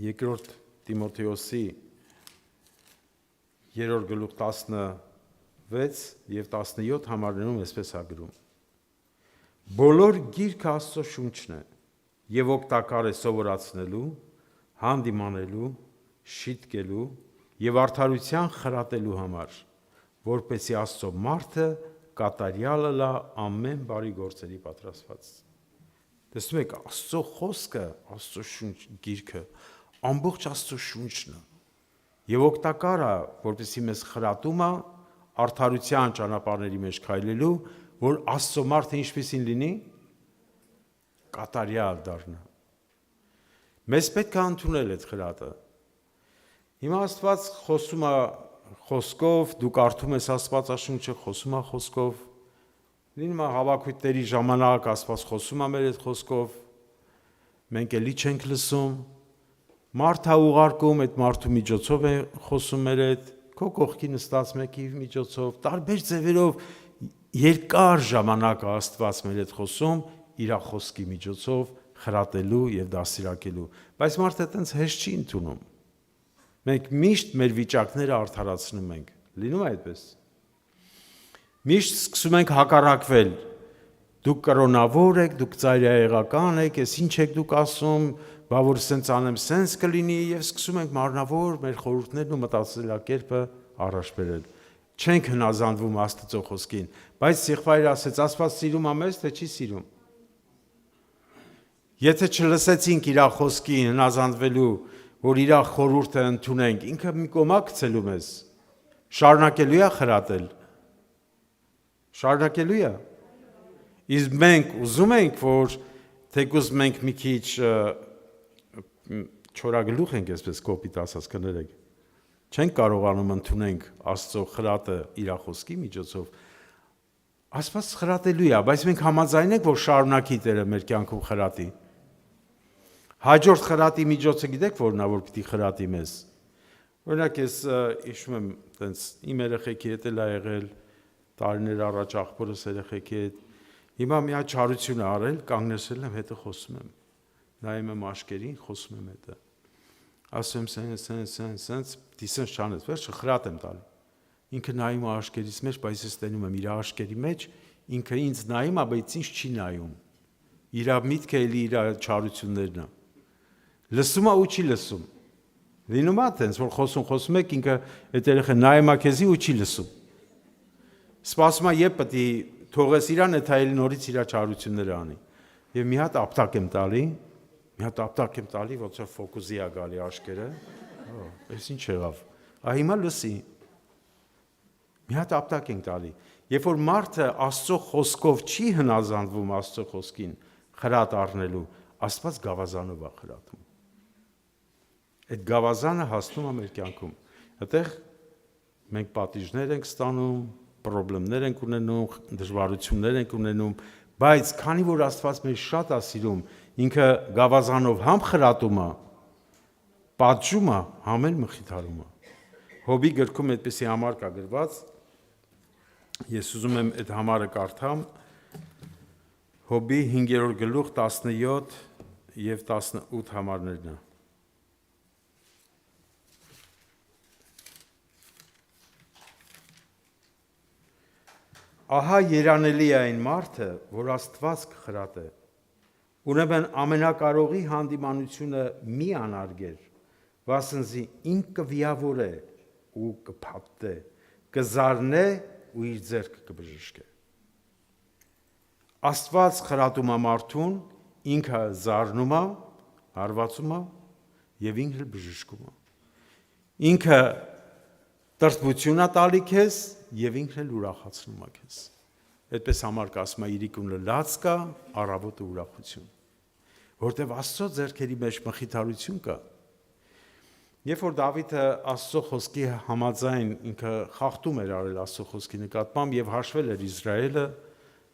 2 Տիմոթեոսի 3 գլուխ 16 եւ 17 համարներում այսպես է գրում. Բոլոր գիրքը Աստծո շունչն է եւ օգտակար է սովորացնելու, հանդիմանելու, շիտկելու եւ արդարության խրատելու համար, որպեսզի Աստծո մարդը կատարյալը լա ամեն բարի գործերի պատրաստված։ Տեսնում եք, Աստծո խոսքը, Աստծո շունչ գիրքը, ամբողջ Աստծո շունչն է եւ օգտակար է, որպեսզի մեզ խրատում է արդարության ճանապարհների մեջ քայլելու, որ Աստծո մարդը ինչպեսին լինի, կատարյալ դառնա։ Մեզ պետք է ընդունել այդ խրատը։ Հիմա Աստված խոսում է խոսքով, դու կարդում ես Աստվածաշունչը, խոսում է խոսքով։ Լինում է հավաքույթների ժամանակ Աստված խոսում է մեր այդ խոսքով։ Մենք էլի չենք լսում։ Մարդ է ուղարկում, այդ մարդու միջոցով է խոսում մեր հետ, քո կողքի նստած մեկի միջոցով, տարբեր ձևերով երկար ժամանակ Աստված մեր հետ խոսում իր խոսքի միջոցով խրատելու եւ դաստիարակելու, բայց մարդը այդպես հեշտ չի ընդունում։ Մենք միշտ մեր վիճակները արդարացնում ենք, լինում է այդպես։ Միշտ սկսում ենք հակառակվել։ Դուք կրոնավոր եք, դուք ծայրահեղական եք, ես ինչ եք դուք ասում, բա որ սենց անեմ, սենց կլինի եւ սկսում ենք մարմնավոր մեր խորհուրդներն ու մտածելակերպը առաջ բերել։ Չենք հնազանդվում Աստծո խոսքին, բայց Սիղվայրը ասեց, Աստված սիրում է մեզ, թե չի սիրում։ Եթե չլսեցինք իր խոսքին հնազանդվելու, որ իր խորհուրդը ընդունենք, ինքը մի կոմա գցելու մեզ, շարունակելու է խրատել։ Շարունակելու է։ Իսկ մենք ուզում ենք, որ թեկուզ մենք մի քիչ չորագլուխ ենք, այսպես կոպիտ ասած կներեք։ Չենք կարողանում ընդունենք Աստծո խրատը իր խոսքի միջոցով։ Աստված խրատելու է, բայց մենք համաձայն ենք, որ շարունակի Տերը մեր կյանքում խրատի։ Հաջորդ խրատի միջոցը գիտեք որն է, որ պիտի խրատի մեզ։ Օրինակ ես հիշում եմ, տենց իմ երեխեքի հետ էլ ա եղել, տարիներ առաջ աղբորս երեխեքի հետ։ Հիմա մի հատ չարություն է արել, կանգնեցել եմ, հետո խոսում եմ։ Նայում եմ աշկերին, խոսում եմ հետը։ Ասում եմ սենց, դիսենց չանես, վերջը խրատ եմ տալու։ Ինքը նայում է աշկերից մեջ, բայց ես տենում եմ իր աշկերի մեջ, ինքը ինձ նայում է, բայց ինձ չի նայում։ Իր միտքը էլի իր չարություններն է։ Լսում է ու չի լսում։ Լինում է տենց, որ խոսում եք, ինքը այդ երեխան նայում է քեզի ու չի լսում։ Սպասում է, երբ պետք է թողես իրան, այդ այլ նորից իր չարությունները անի։ Եվ մի հատ ապտակ եմ տալի, ոնց որ ֆոկուսի է գալի աշկերը։ Այս ինչ եղավ։ Հիմա լսի։ Մի հատ ապտակ ենք տալի։ Երբ որ մարդը Աստծո խոսքով չի հնազանդվում Աստծո խոսքին, խրատ առնելու, Աստված գավազանով է խրատում։ Այդ գավազանը հասնում է մեր կյանքում։ Այդտեղ մենք պատիժներ ենք ստանում, խնդիրներ ենք ունենում, դժվարություններ ենք ունենում, բայց քանի որ Աստված մեզ շատ է սիրում, ինքը գավազանով համ խրատում է, պատժում է, համ էլ մխիթարում է։ Հոբի գրքում այդպիսի համար կա գրված, ես ուզում եմ այդ համարը կարդամ, Հոբի 5-րդ գլուխ 17 եւ 18 համարներն է։ Ահա երանելի է այն մարդը, որ Աստված կխրատե։ Ուրեմն ամենակարողի հանդիմանությունը մի անարգեր, վասնզի ինք կվիավորե ու կփապտե, կզարնե ու իր ձեռքը կբժշկե։ Աստված խրատում է մարդուն, ինքը զարնում է, հարվածում է եւ ինքը բժշկում է։ Ինքը տրտմություն է տալի քեզ եւ ինքն էլ ուրախացնում է քեզ։ Այդպես համար կասում է իրիկունը լաց կա, առավոտը ուրախություն։ Որտեւ Աստծո ձեռքերի մեջ մխիթարություն կա։ Երբ որ Դավիթը Աստծո խոսքի համաձայն ինքը խախտում էր արել Աստծո խոսքի նկատմամբ եւ հաշվել էր Իսրայելը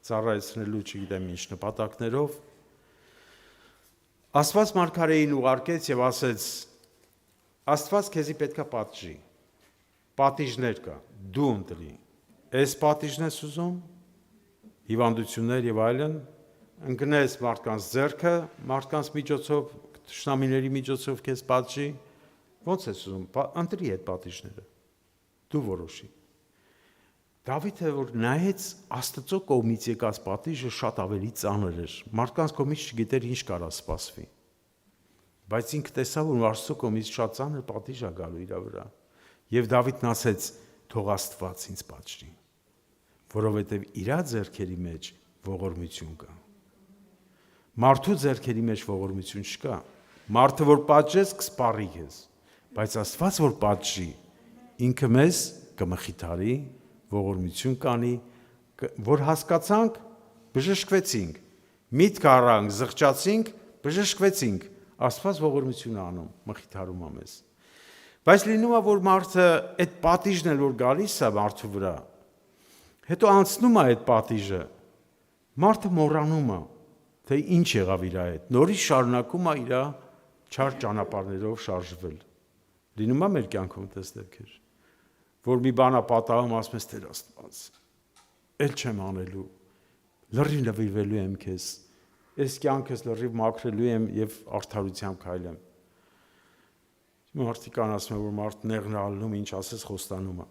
ծառայեցնելու չգիտեմ ինչ նպատակներով, Աստված մարգարեին ուղարկեց եւ ասեց. Աստված քեզի պետքա պատժի։ Պատիժներ կա, դու ընտրի։ Այս պատիժն ես ուզում, հիվանդություններ եւ այլն, ընկնես մարդկանց ձեռքը, մարդկանց միջոցով, թշնամիների միջոցով քեզ պատժի, ո՞նց ես ուզում, ընտրի այդ պատիժները։ Դու որոշի։ Դավիթը որ նայեց Աստծո կողմից եկած պատիժը շատ ավելի ծանր էր։ Մարդկանց կողմից չգիտեր ինչ կարա սպասվի։ Բայց ինքը տեսավ, որ Աստծո կողմից շատ ծանր պատիժ է գալու իր վրա։ Եվ Դավիթն ասեց. թող Աստված ինձ պատժի, որովհետև իր ձեռքերի մեջ ողորմություն կա։ Մարդու ձեռքերի մեջ ողորմություն չկա։ Մարդը որ պատժես կսպառի քեզ, բայց Աստված որ պատժի, ինքը մեզ կմխիթարի, ողորմություն կանի, որ հասկացանք, բժշկվեցինք, միտք առանք, զղջացինք, բժշկվեցինք, Աստված ողորմություն է անում, մխիթարում է մեզ։ Բայց լինում է, որ մարդը այդ պատիժն էլ որ գալիս է մարդու վրա, հետո անցնում է այդ պատիժը, մարդը մոռանում է, թե ինչ եղավ իր հետ, նորից շարունակում է իր չար ճանապարհներով շարժվել։ Լինում է մեր կյանքում տես դեպքեր, որ մի բան է պատահում, ասում ես Տեր Աստված, էլ չեմ անելու, լրիվ նվիրվելու եմ քեզ, այս կյանքս լրիվ մաքրելու եմ եւ արդարությամբ քայլեմ։ Մարդիկ ասում են, որ մարդ նեղնալնում, ինչ ասես խոստանում է։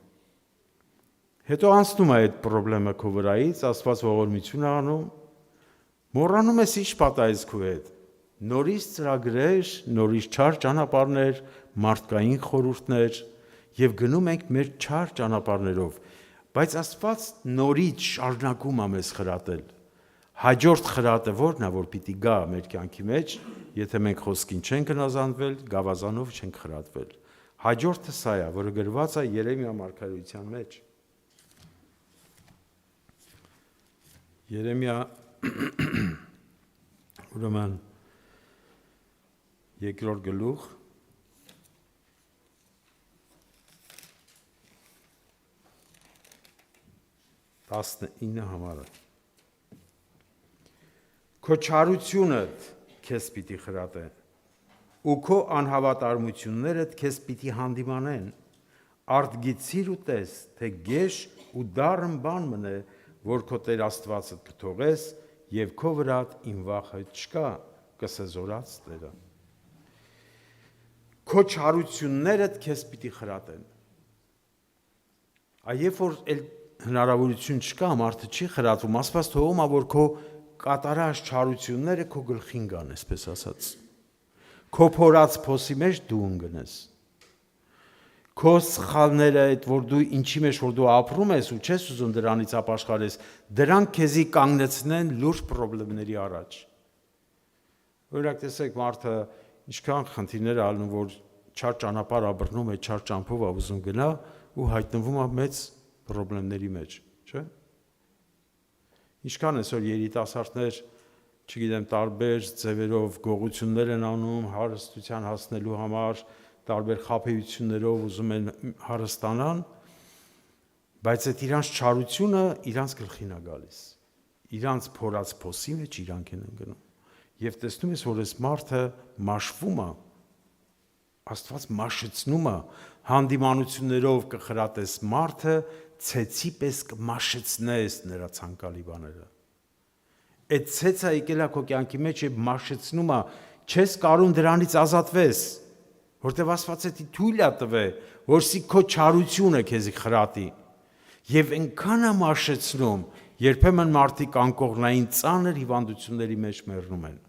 Հետո անցնում է այդ խնդրեմը քո վրայից, Աստված ողորմություն է անում, մոռանում ես ինչ պատահեց քո հետ։ Նորից ծրագրեր, նորից չար ճանապարհներ, մարդկային խորհուրդներ եւ գնում ենք մեր չար ճանապարհներով, բայց Աստված նորից շարունակում է մեզ խրատել։ Հաջորդ խրատը ո՞րն է, որ պիտի գա մեր կյանքի մեջ, եթե մենք խոսքին չենք գնազանդվել, գավազանով չենք խրատվել։ Հաջորդը սա է, որը գրված է Երեմիա մարգարեության մեջ։ Երեմիա ուրեմն երկրորդ գլուխ 19 համարը։ Քո չարությունդ քեզ պիտի խրատե, ու քո անհավատարմություններդ քեզ պիտի հանդիմանեն, արտգիցիր ու տես, թե գեշ ու դառն բան մնե, որ քո Տեր Աստվածդ կթողես, եւ քո վրատ իմ վախը չկա, կսեզորած Տերը։ Քո չարություններդ քեզ պիտի խրատեն։ Երբ որ հնարավորություն չկա, մարդը չի խրատվում, Աստված թողում է, որ քո կատարած չարությունները քո գլխին գան, այսպես ասած։ Քո փորած փոսի մեջ դու ընկնես։ Քո սխալները, այդ որ դու ինչի մեջ որ դու ապրում ես ու չես ուզում դրանից ապաշխարես, դրանք քեզի կանգնեցնեն լուրջ խնդիրների առաջ։ Օրինակ տեսեք, մարդը ինչքան խնդիրներ ալնում, որ չար ճանապարհ ապրնում է, չար ճամփով է ուզում գնա ու հայտնվում է մեծ խնդիրների մեջ, չէ՞։ Ինչքան այսօր երիտասարդներ, չգիտեմ, տարբեր ձևերով գողություններ են անում հարստության հասնելու համար, տարբեր խաբեություններով ուզում են հարստանան, բայց այդ իրանց չարությունը իրանց գլխին է գալիս։ Իրանց փորած փոսի մեջ իրանք են ընկնում։ Եվ տեսնում ես, որ այս մարդը մաշվում է, Աստված մաշեցնում է, հանդիմանություններով կխրատես մարդը, ցեցի պես կմաշեցնես նրա ցանկալի բաները։ Այդ ցեցը եկել է քո կյանքի մեջ եւ մաշեցնում է, չես կարող դրանից ազատվես, որտեվ Աստված էդի թույլ է տվել, որսի քո չարությունը քեզի խրատի։ Եվ այնքան է մաշեցնում, երբեմն մարդիկ անկողնային ծանր հիվանդությունների մեջ մեռնում են։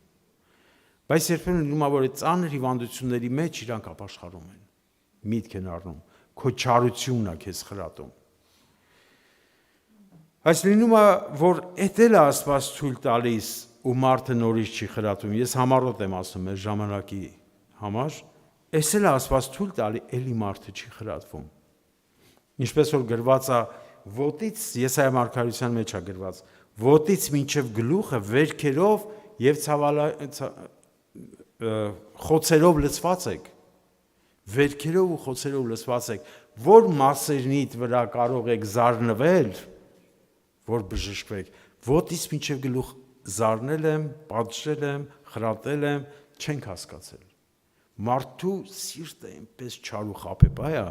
Բայց երբեմն լինում է, որ այդ ծանր հիվանդությունների մեջ իրանք ապաշխարում են, միտք են առնում, քո չարությունն է քեզ խրատում։ Այս լինում է, որ էդ էլ է Աստված թույլ տալիս ու մարդը նորից չի խրատում։ Ես համառոտ եմ ասում այս ժամանակի համար, այս էլ է Աստված թույլ տալի, էլի մարդը չի խրատվում։ Ինչպես որ գրված է ոտից, Եսայա մարգարեության մեջ է գրված, ոտից մինչև գլուխը վերքերով եւ խոցերով լցված եք, վերքերով ու խոցերով լցված եք, որ մասերնիդ վրա կարող եք զարնվել, որ բժշկվեք, ոտից մինչև գլուխ զարնել եմ, պատժել եմ, խրատել եմ, չենք հասկացել։ Մարդու սիրտը այնպես չար ու խաբեբայ է,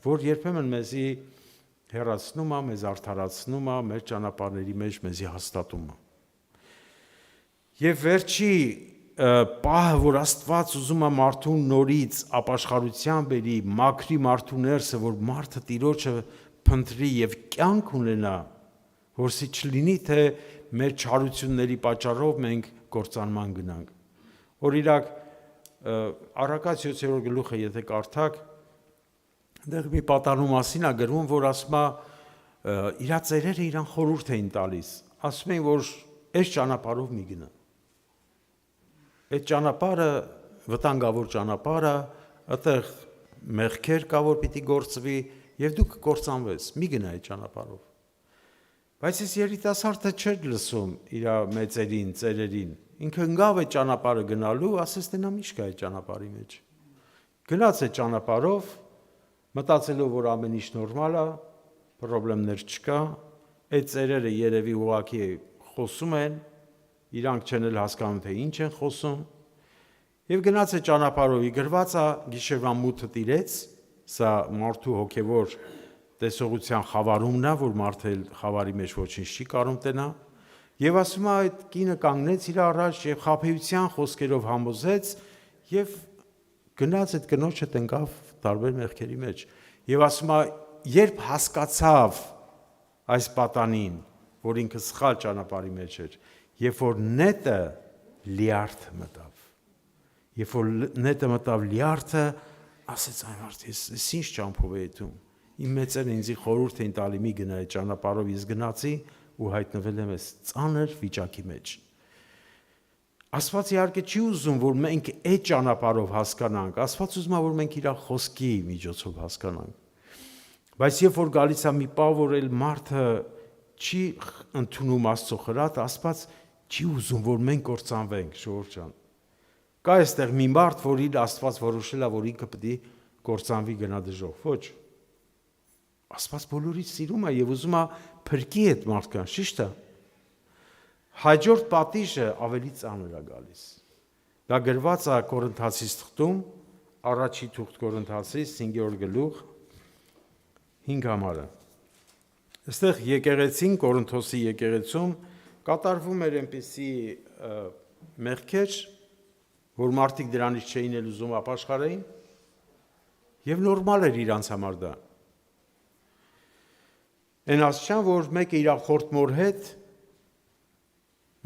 որ երբեմն մեզի հեռացնում է, մեզ արդարացնում է, մեր ճանապարհների մեջ մեզի հաստատում է։ Եվ վերջի պահը, որ Աստված ուզում է մարդուն նորից ապաշխարության բերի, մաքրի մարդու ներսը, որ մարդը Տիրոջը փնտրի եւ կյանք ունենա, որսի չլինի, թե մեր չարությունների պատճառով մենք կործանման գնանք։ Օրինակ, Առակաց 7-րդ գլուխը եթե կարդաք, այնտեղ մի պատանու մասին է գրվում, որ ասում է իր ծերերը իրան խորհուրդ էին տալիս, ասում էին, որ այս ճանապարհով մի գնա։ Այդ ճանապարհը վտանգավոր ճանապարհ է, այդտեղ մեղքեր կա, որ պիտի գործվի, եւ դու կկործանվես, մի գնա այդ ճանապարհով։ Բայց այս երիտասարդը չէր լսում իր մեծերին, ծերերին։ Ինքը ընկավ այդ ճանապարհը գնալու, ասես թե նա միշտ կա այդ ճանապարհի մեջ։ Գնաց այդ ճանապարհով, մտածելով, որ ամեն ինչ նորմալ է, խնդիրներ չկա, այդ ծերերը երևի ուղղակի խոսում են, իրանք չեն էլ հասկանում, թե ինչ են խոսում, եւ գնաց այդ ճանապարհով, գրված է գիշերվան մութը տիրեց, սա մարդու հոգեվոր տեսողության խավարումն է, որ մարդը խավարի մեջ ոչինչ չի կարող տենա, եւ ասում է այդ կինը կանգնեց իր առաջ եւ խաբեության խոսքերով համոզեց եւ գնաց այդ կնոջը տնկավ տարբեր մեղքերի մեջ եւ ասում է երբ հասկացավ այս պատանին, որ ինքը սխալ ճանապարհի մեջ էր, երբ որ նետը լիարդ մտավ, երբ որ նետը մտավ լիարդը, ասեց այն մարդը, ես ինչ ճամփով է դու։ Իմ մեծերն ինձ խորհուրդ էին տալի մի գնա այդ ճանապարհով, ես գնացի ու հայտնվել եմ այս ծանր վիճակի մեջ։ Աստված իհարկե չի ուզում, որ մենք այդ ճանապարհով հասկանանք, Աստված ուզում է, որ մենք իր խոսքի միջոցով հասկանանք։ Բայց երբ որ գալիս է մի պահ, որ էլ մարդը չի ընդունում Աստծո խրատը, Աստված չի ուզում, որ մենք կործանվենք, ժողովուրդ ջան։ Կա այստեղ մի մարդ, որ իր Աստված որոշել է, որ ինքը պետք է կործանվի գնա դժոխք, ոչ։ Աստված բոլորից սիրում է եւ ուզում է փրկի այդ մարդկանց, ճիշտ է։ Հաջորդ պատիժը ավելի ծանր է գալիս։ Դա գրված է Կորինթացիս թղթում, առաջի թուղթ Կորինթացիս 5-րդ գլուխ 5 համարը։ Այստեղ եկեղեցին, Կորինթոսի եկեղեցում կատարվում էր այնպիսի մեղքեր, որ մարդիկ դրանից չէին էլ ուզում ապաշխարեին, եւ նորմալ էր իրանց համար դա։ Այն ասչան, որ մեկը իր խորտմոր հետ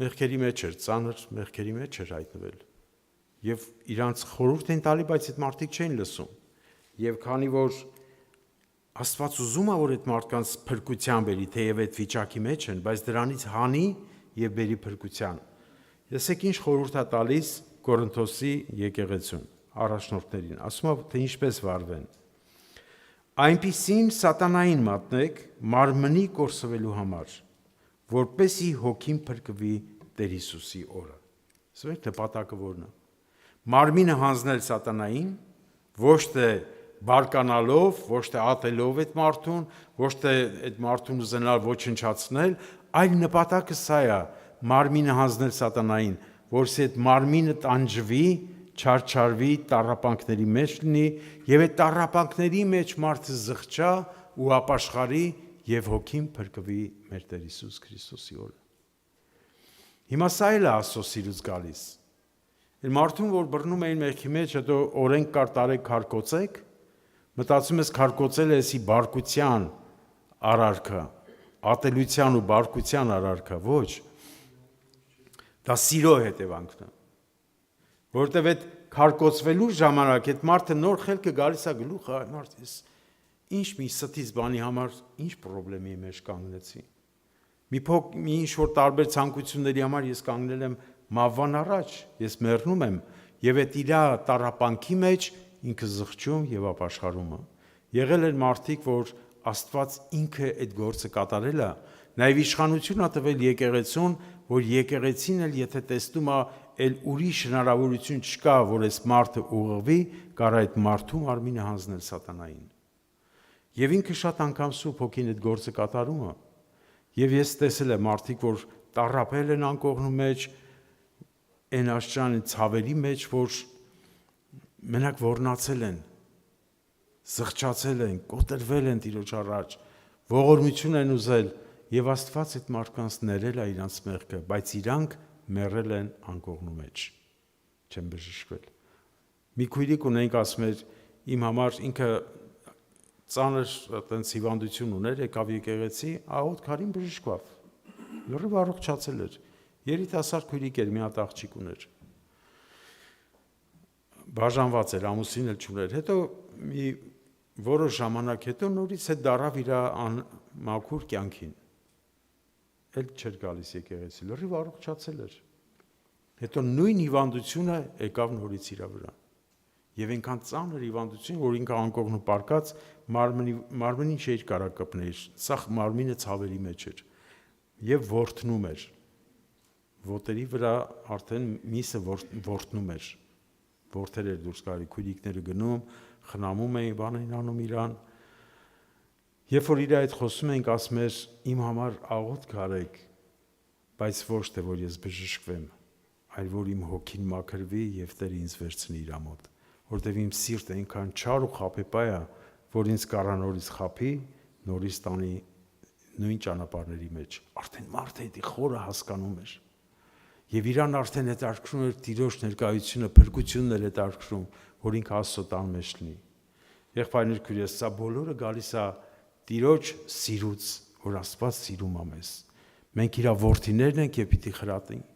մեղքերի մեջ էր, ծանր մեղքերի մեջ էր հայտնվել։ Եվ իրանց խորհուրդ են տալի, բայց այդ մարդիկ չէին լսում։ Եվ քանի որ Աստված ուզում է, որ այդ մարդկանց փրկության բերի, թեև այդ վիճակի մեջ են, բայց դրանից հանի եւ բերի փրկության։ Եսեք ինչ խորհուրդ է տալիս Կորինթոսի եկեղեցուն, առաջնորդներին, ասում է, թե ինչպես վարվեն։ Այնպիսին սատանային մատնեք մարմնի կորսվելու համար, որպեսի հոգին փրկվի Տեր Հիսուսի օրը։ Սրանք նպատակը որն է։ Մարմինը հանձնել սատանային, ոչ թե բարկանալով, ոչ թե ատելով այդ մարդուն, ոչ թե այդ մարդուն ուզենալ ոչնչացնել, այլ նպատակը սա է, մարմինը հանձնել սատանային, որսի այդ մարմինը տանջվի, չարչարվի, տառապանքների մեջ լինի, եւ այդ տառապանքների մեջ մարդը զղջա ու ապաշխարի եւ հոգին փրկվի մեր Տեր Հիսուս Քրիստոսի օրը։ Հիմա սա էլ է Աստծո սիրուց գալիս։ Այդ մարդուն, որ բռնում էին մեղքի մեջ, հետո օրենք կար տարեք քարկոծեք, մտածում ես քարկոծել է էսի բարկության արարքը, ատելության ու բարկության արարքը, ոչ։ Դա սիրո հետևանքն է։ Որովհետև այդ քարկոծվելու ժամանակ այդ մարդը նոր խելքը գալիս է գլուխը, մարդը ինչ մի ստից բանի համար ինչ խնդրի մեջ կանգնեցի։ Մի ինչ որ տարբեր ցանկությունների համար ես կանգնել եմ մավան առաջ, ես մեռնում եմ եւ այդ իր տարապանքի մեջ ինքը զղջում եւ ապաշխարում է։ Եղել են մարդիկ, որ Աստված ինքը այդ գործը կատարել է, նաեւ իշխանություն է տվել եկեղեցուն, որ եկեղեցին էլ եթե տեսնում է էլ ուրիշ հնարավորություն չկա, որ այս մարդը ուղղվի, կարա այդ մարդու մարմինը հանձնել սատանային։ Եվ ինքը շատ անգամ Սուրբ Հոգին այդ գործը կատարում է։ Եվ ես տեսել եմ մարդիկ, որ տառապել են անկողնու մեջ, այն աշճան ցավերի մեջ, որ մենակ ոռնացել են, զղջացել են, կոտրվել են Տիրոջ առաջ, ողորմություն են ուզել, եւ Աստված այդ մարդկանց ներել է իրանց մեղքը, բայց իրանք մեռել են անկողնու մեջ, չեն բժշկվել։ Մի քույրիկ ունենք, ասում էր, իմ համար ինքը ծանր այտենց հիվանդություն ուներ, եկավ եկեղեցի, աղոտ քարին բժշկավ։ Լրիվ առողջացել էր։ Երիտասարդ քույրիկ էր, մի հատ աղջիկ ուներ։ Բաժանված էր, ամուսին էլ չուներ։ Հետո մի որոշ ժամանակ հետո նորից է դարավ իր մաքուր կյանքին։ Էլ չէր գալիս եկեղեցի, լրիվ առողջացել էր։ Հետո նույն հիվանդությունը եկավ նորից իր վրա։ Եվ այնքան ծանր հիվանդություն, որ ինքը անկողնու պարկած մարմնին չէր կարա կպներ, սա մարմինը ցավերի մեջ էր եւ ворթնում էր։ Ոտերի վրա արդեն միսը ворթնում էր։ Ворթեր էր դուրս գալի, քույրիկները գնում, խնամում էին, բան էին անում իրան։ Երբ որ իր այդ խոսում ենք, ասում էր, իմ համար աղոթք արեք, բայց ոչ թե որ ես բժշկվեմ, այլ որ իմ հոգին մաքրվի եւ Տերը ինձ վերցնի իր մոտ, որտեւ իմ սիրտը այնքան չար ու խաբեբայ է, որ ինձ կարա նորից խափի, նորից տանի նույն ճանապարհների մեջ։ Արդեն մարդը դա խորը հասկանում էր։ Եվ իրան արդեն հետաքրքրում էր Տիրոջ ներկայությունը, փրկությունն էր հետաքրքրում, որ ինքը Աստծո տան մեջ լինի։ Եղբայրներ քույրեր, սա բոլորը գալիս է Տիրոջ սիրուց, որ Աստված սիրում է մեզ։ Մենք իր որդիներն ենք եւ պիտի խրատենք։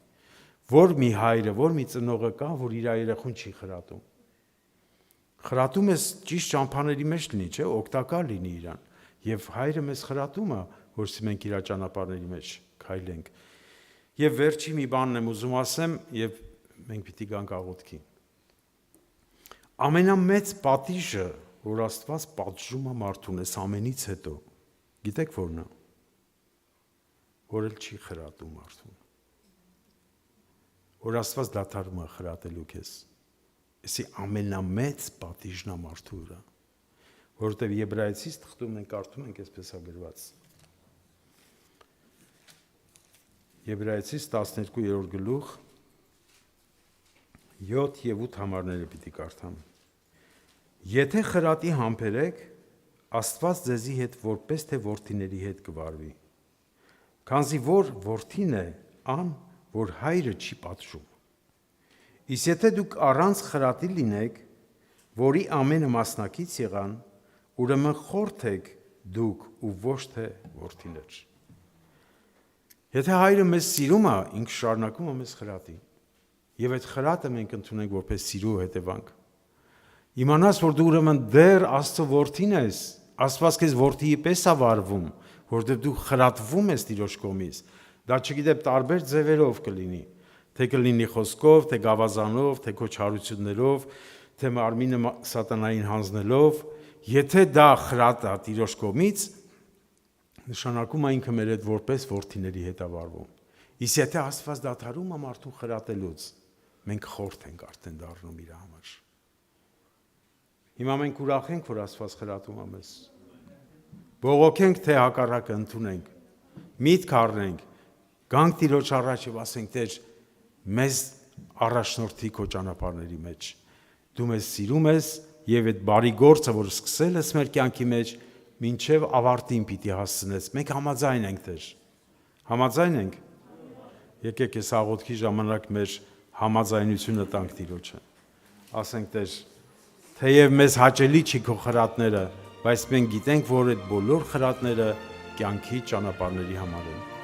Որ մի հայրը, որ մի ծնողը կա, որ իր երեխուն չի խրատում։ Խրատում ես ճիշտ ճամփաների մեջ լինի, չէ՞, օգտակար լինի իրան։ Եվ հայրը մեզ խրատում է, որովհետեւ մենք իր ճանապարհների մեջ քայլենք։ Եվ վերջի մի բանն եմ ուզում ասեմ, եւ մենք պիտի գանք աղոթքի։ Ամենամեծ պատիժը, որ Աստված պատժում է մարդուն, այս ամենից հետո, գիտեք որն է։ Որ էլ չի խրատում մարդուն։ Որ Աստված դադարում է խրատելու քեզ։ Էսի ամենամեծ պատիժն է մարդու վրա։ Որովհետև Եբրայեցիս թղթում ենք կարդում ենք այսպես է գրված։ Եբրայեցիս 12-րդ գլուխ 7 եւ 8 համարները պիտի կարդամ։ Եթե խրատի համբերեք, Աստված ձեզի հետ որպես թե որդիների հետ կվարվի։ Քանզի որ որդին է, ան, որ հայրը չի պատժում։ Իսկ եթե դուք առանց խրատի լինեք, որի ամենը մասնակից եղան, ուրեմն խորթ եք դուք ու ոչ թե որդիներ։ Եթե հայրը մեզ սիրում է, ինքը շարունակում է մեզ խրատի։ Եվ այդ խրատը մենք ընդունենք որպես սիրու հետևանք։ Իմանաս, որ դու ուրեմն դեռ Աստծո որդին ես, Աստված քեզ որդիի պես է վարվում, որտեղ դու խրատվում ես Տիրոջ կողմից։ Դա չգիտեմ տարբեր ձևերով կլինի, թե կլինի խոսքով, թե գավազանով, թե քո չարություններով, թե մարմինը սատանային հանձնելով, եթե դա խրատ է Տիրոջ կողմից, նշանակում է ինքը մեր հետ որպես որդիների հետ է վարվում։ Իսկ եթե Աստված դադարում է մարդուն խրատելուց, մենք խորթ ենք արդեն դառնում իր համար։ Հիմա մենք ուրախ ենք, որ Աստված խրատում է մեզ։ Բողոքենք, թե հակառակը ընդունենք, միտք առնենք, գանք Տիրոջ առաջ եւ ասենք, Տեր, մեզ առաջնորդի քո ճանապարհների մեջ։ Դու մեզ սիրում ես եւ այդ բարի գործը, որ սկսել ես մեր կյանքի մեջ, մինչև ավարտին պիտի հասցնես։ Մենք համաձայն ենք, Տեր։ Համաձայն ենք։ Եկեք այս աղոթքի ժամանակ մեր համաձայնությունը տանք Տիրոջը։ Ասենք, Տեր, թեև մեզ հաճելի չի քո խրատները, բայց մենք գիտենք, որ այդ բոլոր խրատները կյանքի ճանապարհների համար են։